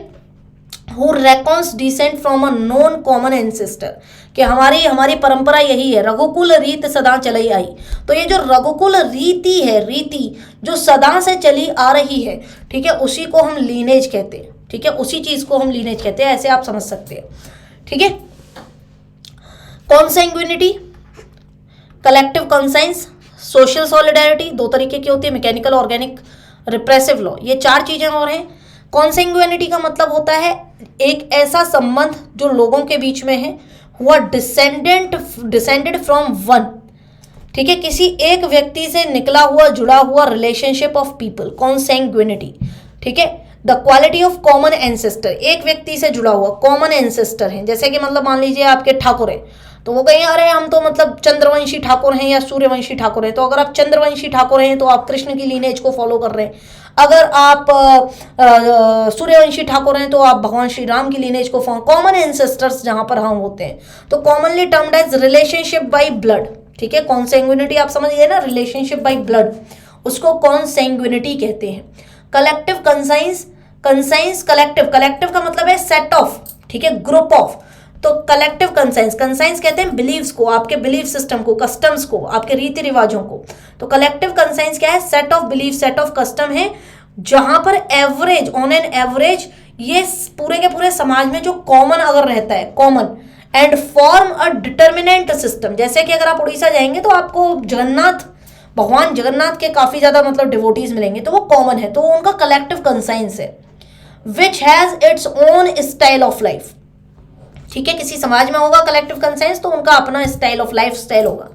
who reckons descent from a known common ancestor, कि हमारी परंपरा यही है, रघुकुल रीत सदा चली आई। तो ये जो रघुकुल रीति है, रीति जो सदा से चली आ रही है, ठीक है, उसी को हम लीनेज कहते हैं, ठीक है, उसी चीज को हम लीनेज कहते हैं, ऐसे आप समझ सकते हैं, ठीक है। कॉन्सेंग्युइनिटी, कलेक्टिव कंसाइंस, सोशल सॉलिडारिटी, दो तरीके की होती है, मैकेनिकल, ऑर्गेनिक, रिप्रेसिव लॉ, ये चार चीजें और हैं। कॉन्सेंग्युइनिटी का मतलब होता है एक ऐसा संबंध जो लोगों के बीच में है, हुआ डिसेंडेड फ्रॉम वन, ठीक है, किसी एक व्यक्ति से निकला हुआ जुड़ा हुआ रिलेशनशिप ऑफ पीपल, कॉन्सेंग्युइनिटी, ठीक है। The quality of common ancestor, एक व्यक्ति से जुड़ा हुआ कॉमन एंसेस्टर है, जैसे कि मतलब मान लीजिए आपके ठाकुर हैं, तो वो कहें अरे हम तो मतलब चंद्रवंशी ठाकुर हैं या सूर्यवंशी ठाकुर हैं, तो अगर आप चंद्रवंशी ठाकुर हैं तो आप कृष्ण की लीनेज को फॉलो कर रहे हैं, अगर आप सूर्यवंशी ठाकुर हैं तो आप भगवान श्री राम की लीनेज को फॉलो, कॉमन एंसेस्टर्स जहां पर हम होते हैं, तो commonly termed as relationship by blood, ठीक है। कॉन्सेंग्युइनिटी आप समझ गए ना, रिलेशनशिप बाय ब्लड, उसको कॉन्सेंग्युइनिटी कहते हैं। Collective conscience, conscience collective, collective का मतलब है सेट ऑफ, ठीक है, ग्रुप ऑफ, तो कलेक्टिव कंसाइंस, कंसाइंस कहते हैं बिलीव्स को, आपके बिलीफ सिस्टम को, कस्टम्स को, आपके रीति रिवाजों को, तो कलेक्टिव कंसाइंस क्या है, set of belief, set of custom है, जहां पर एवरेज, ऑन एन एवरेज ये पूरे के पूरे समाज में जो कॉमन अगर रहता है, common and form a determinant system, जैसे कि अगर आप उड़ीसा जाएंगे तो आपको जगन्नाथ, भगवान जगन्नाथ के काफी ज्यादा मतलब डिवोटीज मिलेंगे, तो वो कॉमन है, तो उनका कलेक्टिव कंसाइंस है। Which has its own style of life, ठीक है, किसी समाज में होगा कलेक्टिव कंसाइंस तो उनका अपना स्टाइल ऑफ लाइफ स्टाइल होगा।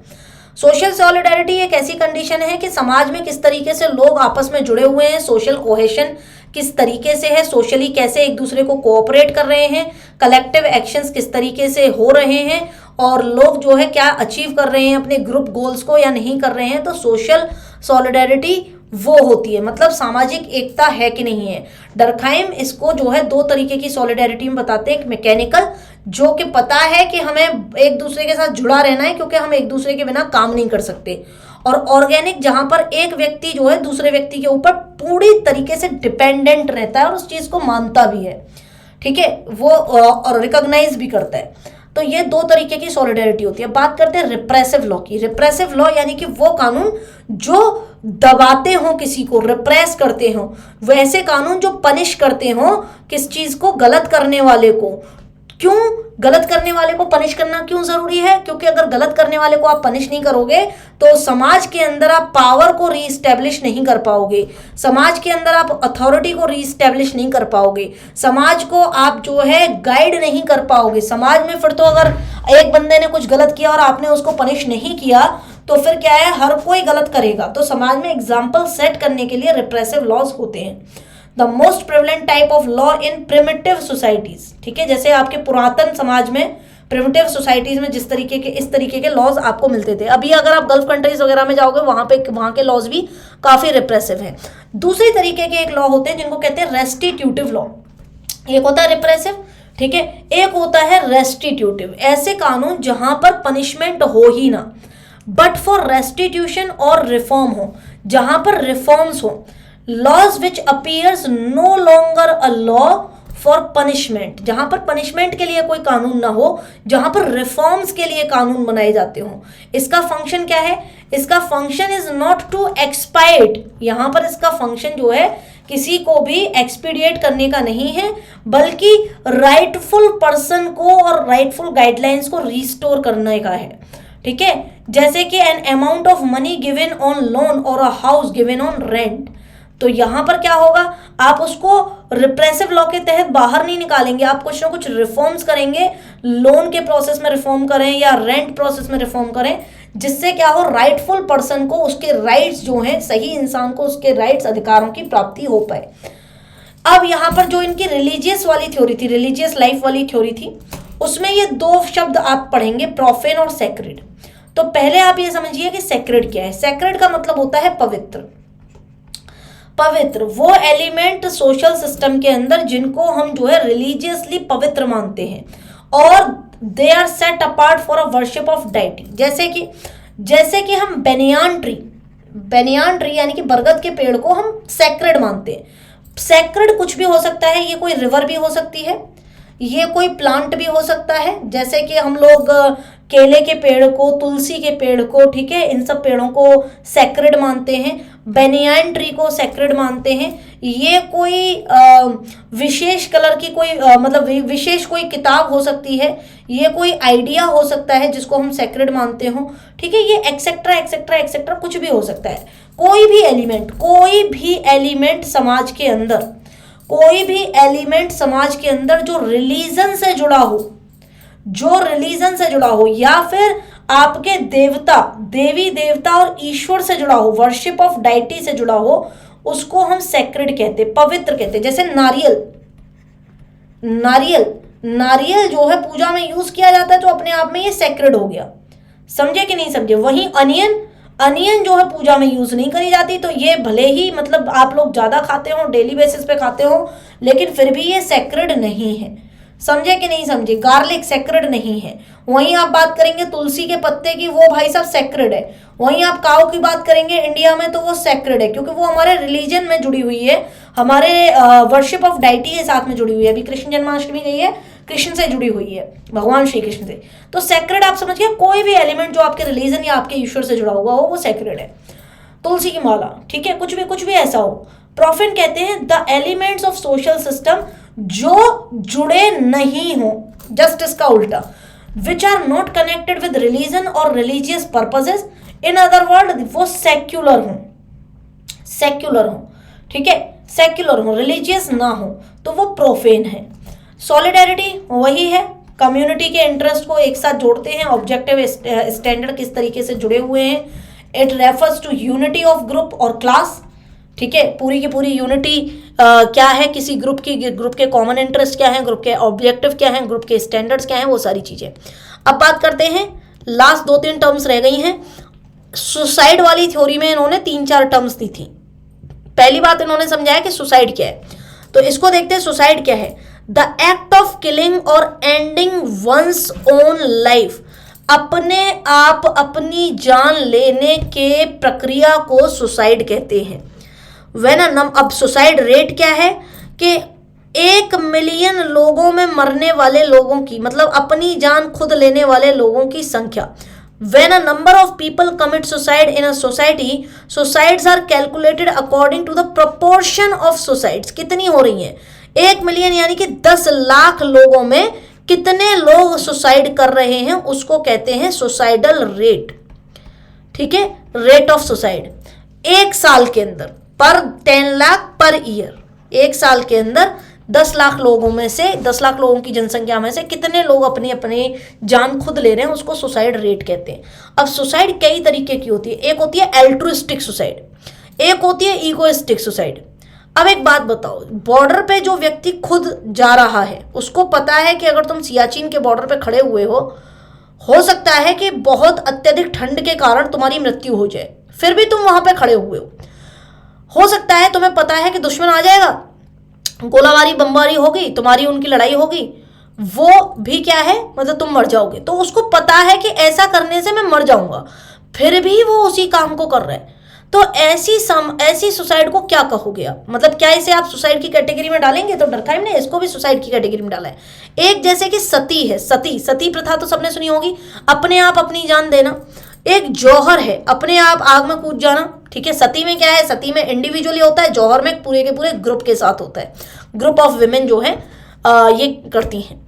सोशल सॉलिडारिटी एक ऐसी कंडीशन है कि समाज में किस तरीके से लोग आपस में जुड़े हुए हैं, सोशल कोहेशन किस तरीके से है, सोशली कैसे एक दूसरे को कोऑपरेट कर रहे हैं, कलेक्टिव एक्शंस किस तरीके से हो रहे हैं, और लोग जो है क्या अचीव कर रहे हैं अपने ग्रुप गोल्स को या नहीं कर रहे हैं, तो सोशल सॉलिडारिटी वो होती है, मतलब सामाजिक एकता है कि नहीं है। डरखाइम इसको जो है दो तरीके की सॉलिडारिटी में बताते हैं, एक मैकेनिकल जो कि पता है कि हमें एक दूसरे के साथ जुड़ा रहना है क्योंकि हम एक दूसरे के बिना काम नहीं कर सकते, और ऑर्गेनिक जहां पर एक व्यक्ति जो है दूसरे व्यक्ति के ऊपर पूरी तरीके से डिपेंडेंट रहता है और उस चीज को मानता भी है, ठीक है, वो और रिकॉग्नाइज भी करता है। तो ये दो तरीके की सॉलिडारिटी होती है। बात करते हैं रिप्रेसिव लॉ की। रिप्रेसिव लॉ यानी कि वो कानून जो दबाते हो, किसी को रिप्रेस करते हो, वैसे कानून जो पनिश करते हो किस चीज को, गलत करने वाले को। क्यों गलत करने वाले को पनिश करना क्यों जरूरी है? क्योंकि अगर गलत करने वाले को आप पनिश नहीं करोगे तो समाज के अंदर आप पावर को रीस्टैब्लिश नहीं कर पाओगे, समाज के अंदर आप अथॉरिटी को रीस्टैब्लिश नहीं कर पाओगे, समाज को आप जो है गाइड नहीं कर पाओगे। समाज में फिर तो अगर एक बंदे ने कुछ गलत किया और आपने उसको पनिश नहीं किया तो फिर क्या है, हर कोई गलत करेगा। तो समाज में एग्जाम्पल सेट करने के लिए रिप्रेसिव लॉज होते हैं। The most prevalent type of law in primitive societies, ठीक है, जैसे आपके पुरातन समाज में प्रिमिटिव सोसाइटीज में जिस तरीके के इस तरीके के लॉज आपको मिलते थे। अभी अगर आप गल्फ कंट्रीज वगैरह में जाओगे वहां के लॉज भी काफी रिप्रेसिव हैं। दूसरी तरीके के एक लॉ होते हैं जिनको कहते हैं रेस्टिट्यूटिव लॉ। एक होता है रिप्रेसिव, ठीक है, एक होता है रेस्टिट्यूटिव। ऐसे कानून जहां पर पनिशमेंट हो ही ना, बट फॉर रेस्टिट्यूशन और रिफॉर्म हो, जहां पर रिफॉर्म्स हो। Laws which appears no longer a law for punishment, जहां पर पनिशमेंट के लिए कोई कानून ना हो, जहां पर रिफॉर्म्स के लिए कानून बनाए जाते हो। इसका फंक्शन क्या है? इसका फंक्शन इज नॉट टू एक्सपाइट, यहां पर इसका फंक्शन जो है किसी को भी एक्सपीडिएट करने का नहीं है, बल्कि राइटफुल पर्सन को और राइटफुल गाइडलाइंस को रिस्टोर करने का है, ठीक है। जैसे कि an amount of money given on loan और a house given on rent, तो यहां पर क्या होगा, आप उसको रिप्रेसिव लॉ के तहत बाहर नहीं निकालेंगे, आप कुछ ना कुछ रिफॉर्म्स करेंगे, लोन के प्रोसेस में रिफॉर्म करें या रेंट प्रोसेस में रिफॉर्म करें, जिससे क्या हो, राइटफुल पर्सन को उसके राइट्स जो हैं, सही इंसान को उसके राइट्स अधिकारों की प्राप्ति हो पाए। अब यहां पर जो इनकी रिलीजियस वाली थ्योरी थी, रिलीजियस लाइफ वाली थ्योरी थी, उसमें ये दो शब्द आप पढ़ेंगे, प्रोफेन और सैक्रेड। तो पहले आप ये समझिए कि सैक्रेड क्या है। सैक्रेड का मतलब होता है पवित्र। पवित्र वो एलिमेंट सोशल सिस्टम के अंदर जिनको हम जो है रिलीजियसली पवित्र मानते हैं, और they are set apart for a worship of deity. जैसे कि हम बेनियान ट्री यानी कि बरगद के पेड़ को हम सैक्रेड मानते हैं। सैक्रेड कुछ भी हो सकता है, ये कोई रिवर भी हो सकती है, ये कोई प्लांट भी हो सकता है, जैसे कि हम लोग केले के पेड़ को, तुलसी के पेड़ को, ठीक है, इन सब पेड़ों को सैक्रेड मानते हैं, बेनियान ट्री को सैक्रेड मानते हैं। ये कोई विशेष कलर की कोई मतलब विशेष कोई किताब हो सकती है, ये कोई आइडिया हो सकता है जिसको हम सेक्रेड मानते हो, ठीक है, ये एक्सेट्रा एक्सेट्रा एक्सेट्रा कुछ भी हो सकता है। कोई भी एलिमेंट समाज के अंदर, कोई भी एलिमेंट समाज के अंदर जो रिलीजन से जुड़ा हो, या फिर आपके देवता, देवी देवता और ईश्वर से जुड़ा हो, वर्शिप ऑफ डाइटी से जुड़ा हो, उसको हम सेक्रेड कहते, पवित्र कहते। जैसे नारियल जो है पूजा में यूज किया जाता है, तो अपने आप में ये सेक्रेड हो गया। समझे कि नहीं समझे? वहीं अनियन जो है पूजा में यूज नहीं करी जाती, तो ये भले ही मतलब आप लोग ज्यादा खाते हो, डेली बेसिस पे खाते हो, लेकिन फिर भी ये सेक्रेड नहीं है। समझे कि नहीं समझे? गार्लिक सेक्रेड नहीं है। वहीं आप बात करेंगे तुलसी के पत्ते की, वो भाई साहब सेक्रेड है। वहीं आप काऊ की बात करेंगे इंडिया में, तो वो सेक्रेड है, क्योंकि वो हमारे रिलीजन में जुड़ी हुई है, हमारे वर्शिप ऑफ डाइटी के साथ में जुड़ी हुई है। अभी कृष्ण जन्माष्टमी गई है, कृष्ण से जुड़ी हुई है, भगवान श्री कृष्ण से। तो सेक्रेड आप समझिए कोई भी एलिमेंट जो आपके रिलीजन या आपके ईश्वर से जुड़ा हुआ हो, वो सेक्रेड है। तुलसी की माला, ठीक है, कुछ भी ऐसा हो। प्रोफेन कहते हैं the elements of social system जो जुड़े नहीं हो, जस्ट इसका उल्टा, which are not connected with religion और religious purposes. In other word वो सेक्युलर हो, ठीक है, सेक्युलर हो, रिलीजियस ना हो, तो वो प्रोफेन है। सॉलिडेरिटी वही है, कम्युनिटी के इंटरेस्ट को एक साथ जोड़ते हैं, ऑब्जेक्टिव स्टैंडर्ड किस तरीके से जुड़े हुए हैं। It refers to unity of group और क्लास, ठीक है, पूरी की पूरी यूनिटी क्या है किसी ग्रुप के कॉमन इंटरेस्ट क्या है, ग्रुप के ऑब्जेक्टिव क्या है, ग्रुप के स्टैंडर्ड्स क्या हैं, वो सारी चीजें। अब बात करते हैं, लास्ट 2-3 टर्म्स रह गई हैं। सुसाइड वाली थ्योरी में इन्होंने 3-4 टर्म्स दी थी। पहली बात इन्होंने समझाया कि सुसाइड क्या है, तो इसको देखते हैं। सुसाइड क्या है? द एक्ट ऑफ किलिंग और एंडिंग वंस ओन लाइफ, अपने आप अपनी जान लेने के प्रक्रिया को सुसाइड कहते हैं। अब सुसाइड रेट क्या है कि 1 मिलियन लोगों में मरने वाले लोगों की, मतलब अपनी जान खुद लेने वाले लोगों की संख्या। When a number of people commit suicide in a society, suicides are calculated according to the proportion of suicides. कितनी हो रही हैं? 1 मिलियन यानी कि 10 लाख लोगों में कितने लोग सुसाइड कर रहे हैं, उसको कहते हैं सुसाइडल रेट, ठीक है, रेट ऑफ सुसाइड। 1 साल के अंदर पर 10 लाख पर ईयर, 1 साल के अंदर 10 लाख लोगों में से, 10 लाख लोगों की जनसंख्या में से कितने लोग अपनी अपनी जान खुद ले रहे हैं, उसको सुसाइड रेट कहते हैं। अब सुसाइड कई तरीके की होती है, एक होती है एल्ट्रुइस्टिक सुसाइड, एक होती है इगोइस्टिक सुसाइड। अब एक बात बताओ, बॉर्डर पे जो व्यक्ति खुद जा रहा है, उसको पता है कि अगर तुम सियाचिन के बॉर्डर पे खड़े हुए हो सकता है कि बहुत अत्यधिक ठंड के कारण तुम्हारी मृत्यु हो जाए, फिर भी तुम वहां पे खड़े हुए हो सकता है तुम्हें पता है कि दुश्मन आ जाएगा, गोलाबारी बमबारी होगी, तुम्हारी उनकी लड़ाई होगी, वो भी क्या है, मतलब तुम मर जाओगे, तो उसको पता है कि ऐसा करने से मैं मर जाऊंगा, फिर भी वो उसी काम को कर रहा है। तो ऐसी सुसाइड को क्या कहोगे आप? मतलब क्या इसे आप सुसाइड की कैटेगरी में डालेंगे? तो डरखाइम ने इसको भी सुसाइड की कैटेगरी में डाला है। एक जैसे कि सती है, सती प्रथा तो सबने सुनी होगी, अपने आप अपनी जान देना। एक जौहर है, अपने आप आग में कूद जाना, ठीक है। सती में क्या है, सती में इंडिविजुअली होता है, जौहर में पूरे के पूरे ग्रुप के साथ होता है, ग्रुप ऑफ विमेन जो है ये करती हैं।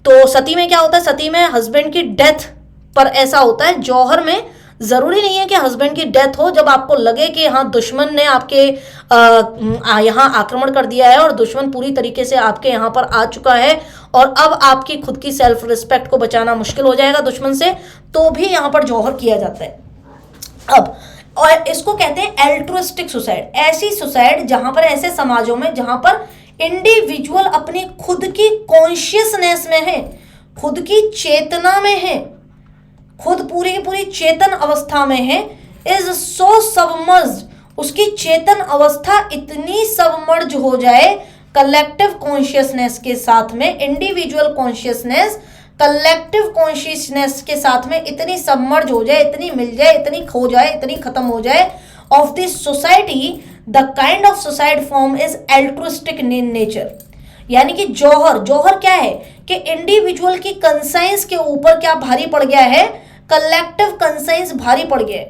तो सती में क्या होता है, सती में हस्बैंड की डेथ पर ऐसा होता है, जौहर में जरूरी नहीं है कि हस्बैंड की डेथ हो, जब आपको लगे कि हाँ दुश्मन ने आपके यहाँ आक्रमण कर दिया है और दुश्मन पूरी तरीके से आपके यहाँ पर आ चुका है और अब आपकी खुद की सेल्फ रिस्पेक्ट को बचाना मुश्किल हो जाएगा दुश्मन से, तो भी यहाँ पर जौहर किया जाता है। अब और इसको कहते हैं एल्ट्रुइस्टिक सुसाइड, ऐसी सुसाइड जहां पर, ऐसे समाजों में जहां पर इंडिविजुअल अपनी खुद की कॉन्शियसनेस में है, खुद की चेतना में है, खुद पूरी की पूरी चेतन अवस्था में है, इज सो सबमर्ज्ड, उसकी चेतन अवस्था इतनी सबमर्ज हो जाए कलेक्टिव कॉन्शियसनेस के साथ में, इंडिविजुअल कॉन्शियसनेस कलेक्टिव कॉन्शियसनेस के साथ में इतनी सबमर्ज हो जाए, इतनी मिल जाए, इतनी खो जाए, इतनी खत्म हो जाए of this society, the kind of suicide form is altruistic in nature. यानी कि जौहर क्या है कि इंडिविजुअल की कंसाइंस के ऊपर क्या भारी पड़ गया है, कलेक्टिव कंसाइंस भारी पड़ गया है।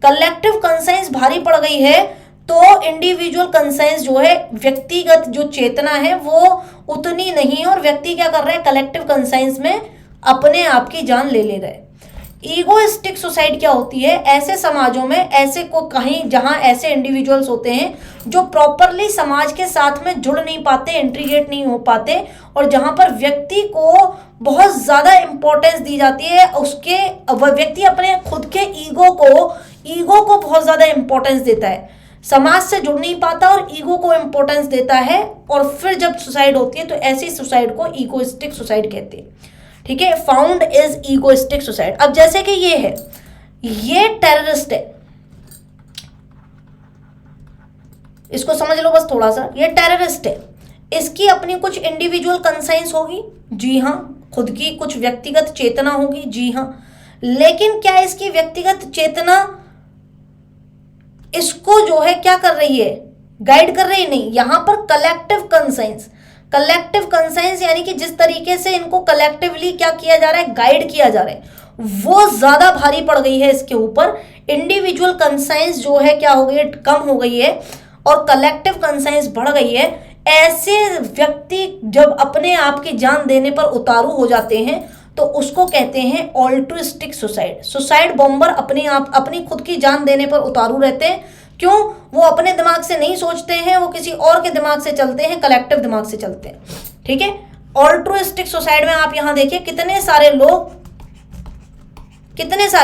कलेक्टिव कंसाइंस भारी पड़ गई है तो इंडिविजुअल कंसाइंस जो है, व्यक्तिगत जो चेतना है वो उतनी नहीं है, और व्यक्ति क्या कर रहा है, कलेक्टिव कंसाइंस में अपने आप की जान ले ले रहा है। ईगोइस्टिक सुसाइड क्या होती है, ऐसे समाजों में, ऐसे को कहीं जहां ऐसे इंडिविजुअल्स होते हैं जो प्रॉपरली समाज के साथ में जुड़ नहीं पाते, इंटीग्रेट नहीं हो पाते, और जहां पर व्यक्ति को बहुत ज्यादा इंपॉर्टेंस दी जाती है, उसके व्यक्ति अपने खुद के ईगो को बहुत ज्यादा इंपॉर्टेंस देता है, समाज से जुड़ नहीं पाता और ईगो को इंपॉर्टेंस देता है, और फिर जब सुसाइड होती है तो ऐसी सुसाइड को ईगोइस्टिक सुसाइड कहते हैं। ठीक है, फाउंड इज ईगोइस्टिक सुसाइड। अब जैसे कि ये है, ये टेररिस्ट है, इसको समझ लो बस थोड़ा सा, ये टेररिस्ट है, इसकी अपनी कुछ इंडिविजुअल कंसाइंस होगी, जी हाँ, खुद की कुछ व्यक्तिगत चेतना होगी, जी हाँ, लेकिन क्या इसकी व्यक्तिगत चेतना इसको जो है क्या कर रही है, गाइड कर रही? नहीं, यहां पर कलेक्टिव कंसाइंस यानी कि जिस तरीके से इनको कलेक्टिवली क्या किया जा रहा है, गाइड किया जा रहा है, वो ज्यादा भारी पड़ गई है इसके ऊपर। इंडिविजुअल कंसाइंस जो है क्या हो गई है, कम हो गई है, और कलेक्टिव कंसाइंस बढ़ गई है। ऐसे व्यक्ति जब अपने आप की जान देने पर उतारू हो जाते हैं तो उसको कहते हैं ऑल्ट्रुइस्टिक सुसाइड। सुसाइड बॉम्बर अपनी खुद की जान देने पर उतारू रहते हैं। क्यों? वो अपने दिमाग से नहीं सोचते हैं, वो किसी और के दिमाग से चलते हैं, कलेक्टिव दिमाग से चलते हैं। ठीक है, ऑल्ट्रुइस्टिक सुसाइड में आप यहां देखिए कितने सारे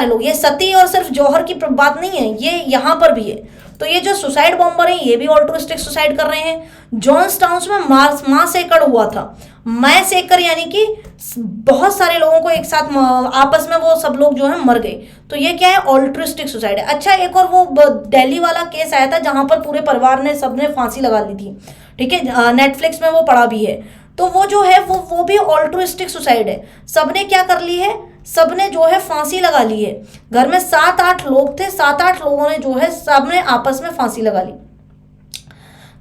लोग, ये सती और सिर्फ जौहर की बात नहीं है, ये यहां पर भी है। तो ये जो सुसाइड बॉम्बर हैं ये भी ऑल्ट्रुइस्टिक सुसाइड कर रहे हैं। जॉन्स टाउन में मासेकर हुआ था, मैसेकर यानी कि बहुत सारे लोगों को एक साथ आपस में वो सब लोग जो है मर गए, तो ये क्या है, ऑल्ट्रुइस्टिक सुसाइड है। अच्छा, एक और वो दिल्ली वाला केस आया था जहां पर पूरे परिवार ने सबने फांसी लगा ली थी। ठीक है, नेटफ्लिक्स में वो पड़ा भी है। तो वो जो है वो भी ऑल्ट्रुइस्टिक सुसाइड है। सबने क्या कर ली है, सबने जो है फांसी लगा ली है। घर में 7-8 लोग थे, 7-8 लोगों ने जो है सबने आपस में फांसी लगा ली।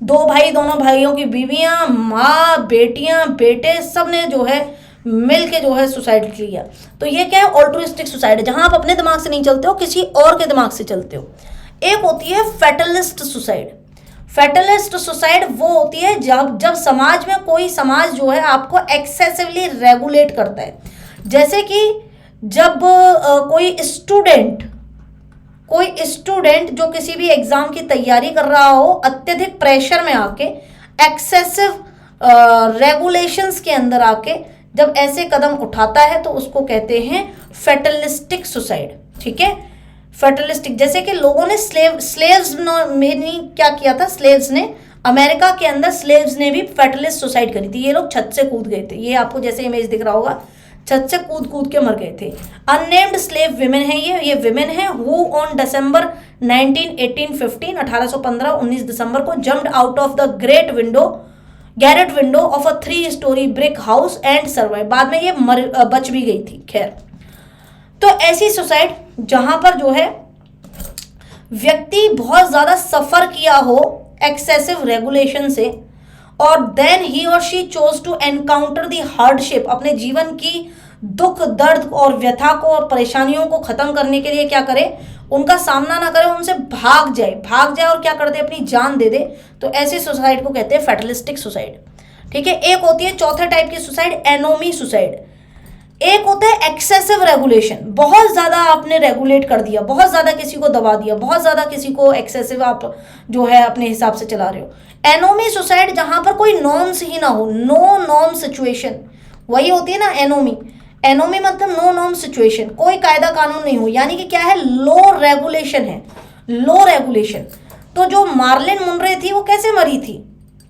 2 भाई, दोनों भाइयों की बीवियां, माँ, बेटियां, बेटे, सबने जो है मिल के जो है सुसाइड किया। तो ये क्या है, ऑल्ट्रुइस्टिक सुसाइड है, जहां आप अपने दिमाग से नहीं चलते हो, किसी और के दिमाग से चलते हो। एक होती है फैटलिस्ट सुसाइड। फैटलिस्ट सुसाइड वो होती है जब समाज में कोई समाज जो है आपको एक्सेसिवली रेगुलेट करता है। जैसे कि जब कोई स्टूडेंट जो किसी भी एग्जाम की तैयारी कर रहा हो, अत्यधिक प्रेशर में आके, एक्सेसिव रेगुलेशंस के अंदर आके जब ऐसे कदम उठाता है तो उसको कहते हैं फैटलिस्टिक सुसाइड। ठीक है, फैटलिस्टिक, जैसे कि लोगों ने स्लेव्स में नहीं क्या किया था, स्लेव्स ने अमेरिका के अंदर स्लेव्स ने भी फैटलिस्ट सुसाइड करी थी। ये लोग छत से कूद गए थे, ये आपको जैसे इमेज दिख रहा होगा, छत से कूद के मर गए थे। अननेम्ड स्लेव विमेन है, ये विमेन है हु ऑन दिसंबर 19 दिसंबर को jumped out of the Garrett window of a 3-story brick house and survive. बाद में ये बच भी गई थी। खैर, तो ऐसी सुसाइड जहां पर जो है व्यक्ति बहुत ज्यादा सफर किया हो एक्सेसिव रेगुलेशन से, और देन ही और she chose to encounter the hardship, अपने जीवन की दुख, दर्द और व्यथा को और परेशानियों को खत्म करने के लिए क्या करे, उनका सामना ना करे, उनसे भाग जाए और क्या कर दे, अपनी जान दे दे। तो ऐसी सुसाइड को कहते हैं फैटलिस्टिक सुसाइड। ठीक है, एक होती है चौथे टाइप की सुसाइड, एनोमी सुसाइड। एक होता है एक्सेसिव रेगुलेशन, बहुत ज्यादा आपने रेगुलेट कर दिया, बहुत ज्यादा किसी को दबा दिया, बहुत ज्यादा किसी को एक्सेसिव आप जो है अपने हिसाब से चला रहे हो। एनोमी सुसाइड जहां पर कोई नॉर्म्स ही ना हो, नो नॉर्म सिचुएशन, वही होती है ना एनोमी। एनोमी मतलब नो नॉर्म सिचुएशन, कोई कायदा कानून नहीं हो, यानी कि क्या है, लो रेगुलेशन है, लो रेगुलेशन। तो जो मार्लिन मुनरे थी वो कैसे मरी थी?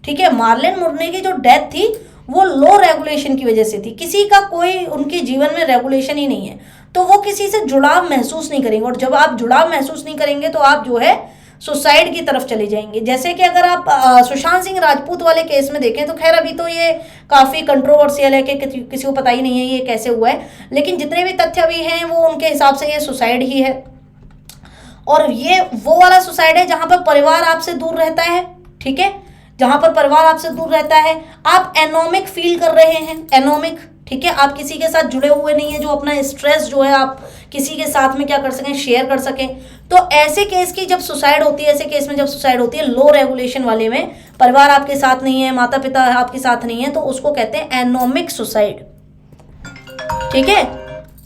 ठीक है, मार्लिन मुनरे की जो डेथ थी वो लो रेगुलेशन की वजह से थी। किसी का कोई उनके जीवन में रेगुलेशन ही नहीं है, तो वो किसी से जुड़ाव महसूस नहीं करेंगे, और जब आप जुड़ाव महसूस नहीं करेंगे तो आप जो है सुसाइड की तरफ चले जाएंगे। जैसे कि अगर आप सुशांत सिंह राजपूत वाले केस में देखें तो खैर अभी तो ये काफ़ी कंट्रोवर्शियल है कि किसी को पता ही नहीं है ये कैसे हुआ है, लेकिन जितने भी तथ्य अभी हैं वो उनके हिसाब से ये सुसाइड ही है। और ये वो वाला सुसाइड है जहां पर परिवार आपसे दूर रहता है। ठीक है, जहां पर परिवार आपसे दूर रहता है, आप एनोमिक फील कर रहे हैं, एनोमिक। ठीक है, आप किसी के साथ जुड़े हुए नहीं है, जो अपना स्ट्रेस जो है आप किसी के साथ में क्या कर सकें, शेयर कर सकें। तो ऐसे केस की जब सुसाइड होती है, ऐसे केस में जब सुसाइड होती है लो रेगुलेशन वाले में, परिवार आपके साथ नहीं है, माता पिता आपके साथ नहीं है, तो उसको कहते हैं एनोमिक सुसाइड। ठीक है,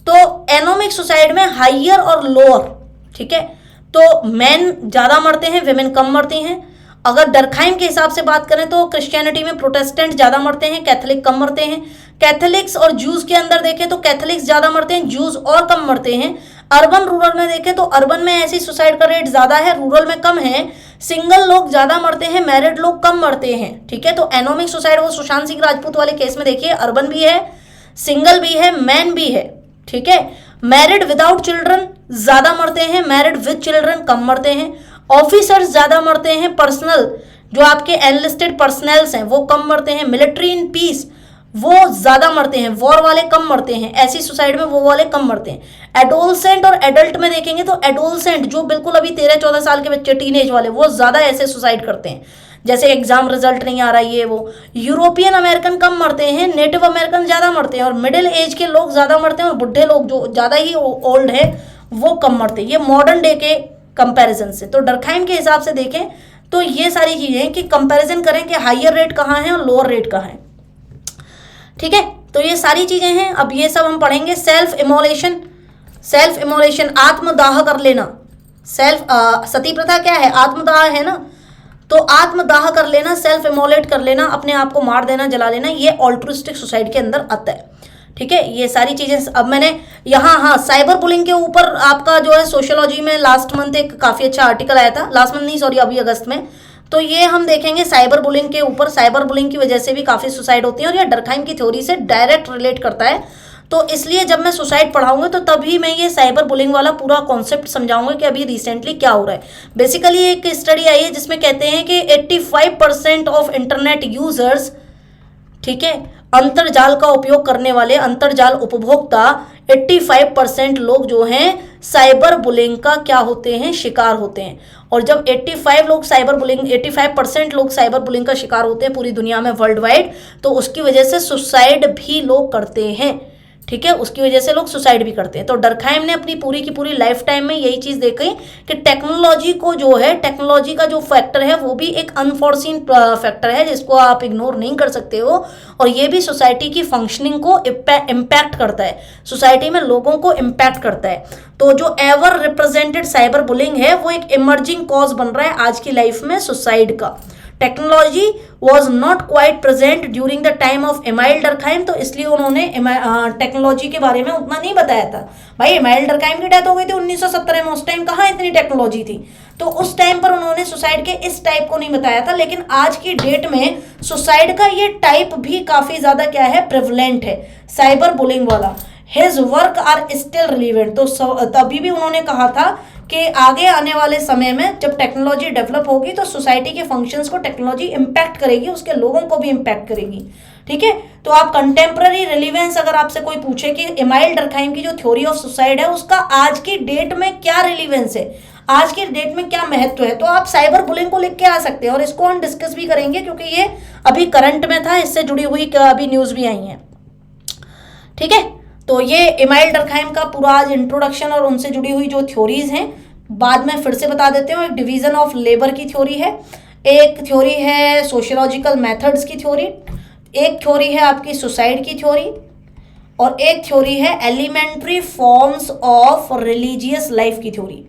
तो एनोमिक सुसाइड में हाइयर और लोअर, ठीक है, तो मैन ज्यादा मरते हैं, विमेन कम मरती हैं। अगर डरखाइम के हिसाब से बात करें तो क्रिश्चियनिटी में प्रोटेस्टेंट ज्यादा मरते हैं, कैथोलिक कम मरते हैं। कैथोलिक्स और जूस के अंदर देखें तो कैथोलिक्स ज्यादा मरते हैं, जूस और कम मरते हैं। अर्बन रूरल में देखें तो अर्बन में ऐसी सुसाइड का रेट ज्यादा है, रूरल में कम है। सिंगल लोग ज्यादा मरते हैं, मैरिड लोग कम मरते हैं। ठीक है, तो एनोमिक सुसाइड वो सुशांत सिंह राजपूत वाले केस में देखिए, अर्बन भी है, सिंगल भी है, मैन भी है। ठीक है, मैरिड विदाउट चिल्ड्रन ज्यादा मरते हैं, मैरिड विद चिल्ड्रन कम मरते हैं। ऑफिसर्स ज्यादा मरते हैं, पर्सनल जो आपके एनलिस्टेड पर्सनल्स हैं वो कम मरते हैं। मिलिट्री इन पीस वो ज्यादा मरते हैं, वॉर वाले कम मरते हैं, ऐसी सुसाइड में वो वाले कम मरते हैं। एडोलसेंट और एडल्ट में देखेंगे तो एडोलसेंट जो बिल्कुल अभी 13-14 साल के बच्चे, टीनेज वाले, वो ज्यादा ऐसे सुसाइड करते हैं, जैसे एग्जाम रिजल्ट नहीं आ रहा है ये वो। यूरोपियन अमेरिकन कम मरते हैं, नेटिव अमेरिकन ज्यादा मरते हैं, और मिडिल एज के लोग ज्यादा मरते हैं, और बुढ़े लोग जो ज्यादा ही ओल्ड है वो कम मरते हैं। ये मॉडर्न डे के कंपैरिजन से। तो डरखाइम के हिसाब से देखें तो ये सारी चीजें कि कंपैरिजन करें कि हायर रेट कहाँ है और लोअर रेट कहाँ है। ठीक है, तो ये सारी चीजें हैं। अब ये सब हम पढ़ेंगे। सेल्फ इमोलेशन, सेल्फ इमोलेशन आत्मदाह कर लेना। सती प्रथा क्या है? आत्मदाह है ना, तो आत्मदाह कर लेना, सेल्फ इमोलेट कर लेना, अपने आप को मार देना, जला लेना, ये ऑल्ट्रुइस्टिक सुसाइड के अंदर आता है। ठीक है, ये सारी चीजें। अब मैंने यहाँ हाँ साइबर बुलिंग के ऊपर आपका जो है सोशियोलॉजी में लास्ट मंथ एक काफी अच्छा आर्टिकल आया था, लास्ट मंथ नहीं सॉरी अभी अगस्त में, तो ये हम देखेंगे साइबर बुलिंग के ऊपर। साइबर बुलिंग की वजह से भी काफी सुसाइड होती है और ये डरखाइम की थ्योरी से डायरेक्ट रिलेट करता है। तो इसलिए जब मैं सुसाइड पढ़ाऊंगा तो तभी मैं ये साइबर बुलिंग वाला पूरा कॉन्सेप्ट समझाऊंगा कि अभी रिसेंटली क्या हो रहा है। बेसिकली एक स्टडी आई है जिसमें कहते हैं कि 85% ऑफ इंटरनेट यूजर्स, ठीक है, अंतरजाल का उपयोग करने वाले अंतरजाल उपभोक्ता 85% लोग जो हैं साइबर बुलिंग का क्या होते हैं? शिकार होते हैं। और जब 85% लोग साइबर बुलिंग का शिकार होते हैं पूरी दुनिया में वर्ल्ड वाइड, तो उसकी वजह से सुसाइड भी लोग करते हैं। ठीक है, उसकी वजह से लोग सुसाइड भी करते हैं। तो डरखाइम ने अपनी पूरी की पूरी लाइफ टाइम में यही चीज देखी कि टेक्नोलॉजी को जो है, टेक्नोलॉजी का जो फैक्टर है वो भी एक अनफोर्सीन फैक्टर है जिसको आप इग्नोर नहीं कर सकते हो, और ये भी सोसाइटी की फंक्शनिंग को इम्पैक्ट करता है, सोसाइटी में लोगों को इम्पैक्ट करता है। तो जो एवर रिप्रेजेंटेड साइबर बुलिंग है वो एक इमर्जिंग कॉज बन रहा है आज की लाइफ में सुसाइड का। Technology was not quite present during the time of amyl Durkheim, तो इसलिए उन्होंने टेक्नोलॉजी के बारे में उतना नहीं बताया था। भाई एमाइल डरखाइम की डेथ हो गई थी 1917 में, उस टाइम कहाँ इतनी टेक्नोलॉजी थी, तो उस टाइम पर उन्होंने सुसाइड के इस टाइप को नहीं बताया था। लेकिन आज की डेट में सुसाइड का ये टाइप भी काफी ज्यादा क्या है? प्रेवलेंट है, साइबर बुलिंग वाला। His work are still relevant, तो तभी भी उन्होंने कहा था कि आगे आने वाले समय में जब टेक्नोलॉजी डेवलप होगी तो सोसाइटी के फंक्शंस को टेक्नोलॉजी इम्पैक्ट करेगी, उसके लोगों को भी इम्पैक्ट करेगी। ठीक है, तो आप कंटेम्प्रेरी रिलेवेंस अगर आपसे कोई पूछे कि एमाइल डरखाइम की जो थ्योरी ऑफ सुसाइड है उसका आज की डेट में क्या रिलेवेंस है, आज की डेट में क्या महत्व है, तो आप साइबर बुलिंग को लिख के आ सकते हैं और इसको हम डिस्कस भी करेंगे क्योंकि ये अभी करंट में था, इससे जुड़ी हुई अभी न्यूज भी आई है। ठीक है, तो ये एमाइल डरखाइम का पूरा आज इंट्रोडक्शन और उनसे जुड़ी हुई जो थ्योरीज हैं बाद में फिर से बता देते हैं। एक डिवीजन ऑफ लेबर की थ्योरी है, एक थ्योरी है सोशियोलॉजिकल मेथड्स की थ्योरी, एक थ्योरी है आपकी सुसाइड की थ्योरी, और एक थ्योरी है elementary forms of religious life की थ्योरी।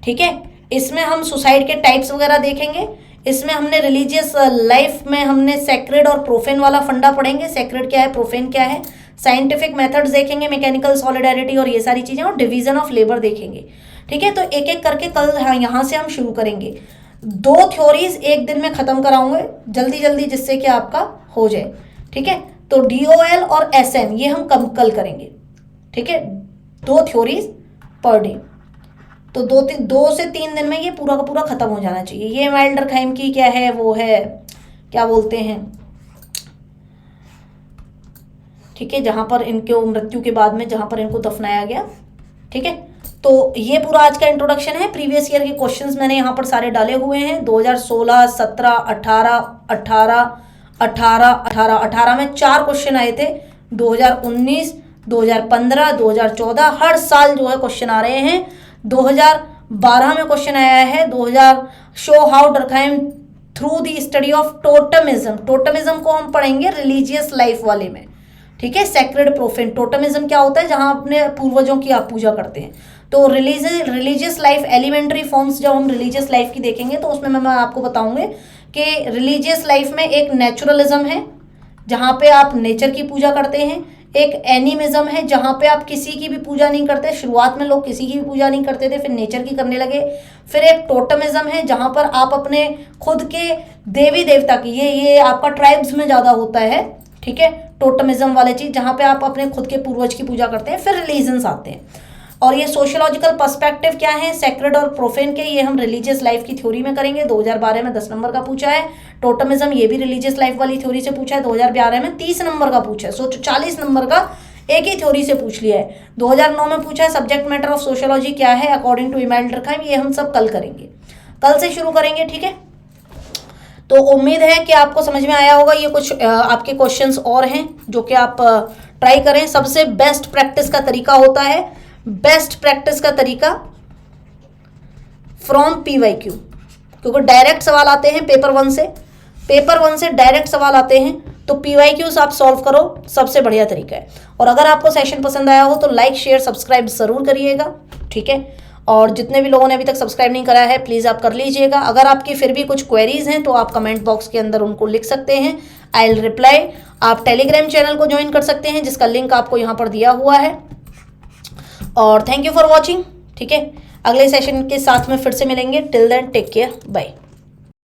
ठीक है, इसमें हम सुसाइड के टाइप्स वगैरह देखेंगे। इसमें हमने रिलीजियस लाइफ में हमने सेक्रेड और प्रोफेन वाला फंडा पढ़ेंगे, सेक्रेड क्या है, प्रोफेन क्या है। साइंटिफिक मेथड्स देखेंगे, मैकेनिकल सॉलिडारिटी और ये सारी चीजें, और डिवीजन ऑफ लेबर देखेंगे। ठीक है, तो एक एक करके कल यहाँ से हम शुरू करेंगे। 2 थ्योरीज एक दिन में खत्म कराऊंगे जल्दी जल्दी जिससे कि आपका हो जाए। ठीक है, तो DOL और SN ये हम कल करेंगे। ठीक है, 2 थ्योरीज पर डे, तो 2 से 3 दिन में ये पूरा का पूरा खत्म हो जाना चाहिए। ये एमाइल डरखाइम की क्या है, वो है क्या बोलते हैं, ठीक है, जहां पर इनके मृत्यु के बाद में जहां पर इनको दफनाया गया। ठीक है, तो ये पूरा आज का इंट्रोडक्शन है। प्रीवियस ईयर के क्वेश्चंस मैंने यहाँ पर सारे डाले हुए हैं। 2016, 17, 18 में 4 क्वेश्चन आए थे। 2019, 2015, 2014 हर साल जो है क्वेश्चन आ रहे हैं। 2012 में क्वेश्चन आया है 2000, show how Durkheim through the study of totemism. Totemism को हम पढ़ेंगे रिलीजियस लाइफ वाले में, ठीक है। सेक्रेड प्रोफेन, टोटमिज्म क्या होता है, जहां अपने पूर्वजों की आप पूजा करते हैं। तो रिलीजियस लाइफ, एलिमेंट्री फॉर्म्स जब हम रिलीजियस लाइफ की देखेंगे तो उसमें मैं आपको बताऊंगी कि रिलीजियस लाइफ में एक नेचुरलिज्म है जहाँ पे आप नेचर की पूजा करते हैं, एक एनिमिज्म है जहाँ पे आप किसी की भी पूजा नहीं करते। शुरुआत में लोग किसी की भी पूजा नहीं करते थे, फिर नेचर की करने लगे। फिर एक टोटमिज्म है जहाँ पर आप अपने खुद के देवी देवता की, ये आपका ट्राइब्स में ज़्यादा होता है, ठीक है, टोटमिज्म वाले चीज़, जहाँ पे आप अपने खुद के पूर्वज की पूजा करते हैं। फिर रिलीजन्स आते हैं। और ये सोशियोलॉजिकल पर्सपेक्टिव क्या है सेक्रेड और प्रोफेन के, ये हम रिलीजियस लाइफ की थ्योरी में करेंगे। 2012 में 10 नंबर का पूछा है। टोटमिज्म ये भी रिलीजियस लाइफ वाली थ्योरी से पूछा है, 2012 में 30 नंबर का पूछा है। सोचो 40 नंबर का एक ही थ्योरी से पूछ लिया है। 2009 में पूछा है सब्जेक्ट मैटर ऑफ सोशियोलॉजी क्या है अकॉर्डिंग टू इमैनुएल डर्कहाइम, ये हम सब कल करेंगे, कल से शुरू करेंगे, ठीक है। तो उम्मीद है कि आपको समझ में आया होगा। ये कुछ आपके क्वेश्चंस और हैं जो कि आप ट्राई करें। सबसे बेस्ट प्रैक्टिस का तरीका होता है, बेस्ट प्रैक्टिस का तरीका फ्रॉम PYQ, क्योंकि डायरेक्ट सवाल आते हैं पेपर वन से डायरेक्ट सवाल आते हैं, तो PYQs आप सॉल्व करो, सबसे बढ़िया तरीका है। और अगर आपको सेशन पसंद आया हो तो लाइक शेयर सब्सक्राइब जरूर करिएगा, ठीक है। और जितने भी लोगों ने अभी तक सब्सक्राइब नहीं करा है प्लीज़ आप कर लीजिएगा। अगर आपकी फिर भी कुछ क्वेरीज हैं तो आप कमेंट बॉक्स के अंदर उनको लिख सकते हैं, आई विल रिप्लाई। आप टेलीग्राम चैनल को ज्वाइन कर सकते हैं जिसका लिंक आपको यहाँ पर दिया हुआ है। और थैंक यू फॉर वॉचिंग, ठीक है। अगले सेशन के साथ में फिर से मिलेंगे। Till then take care, bye.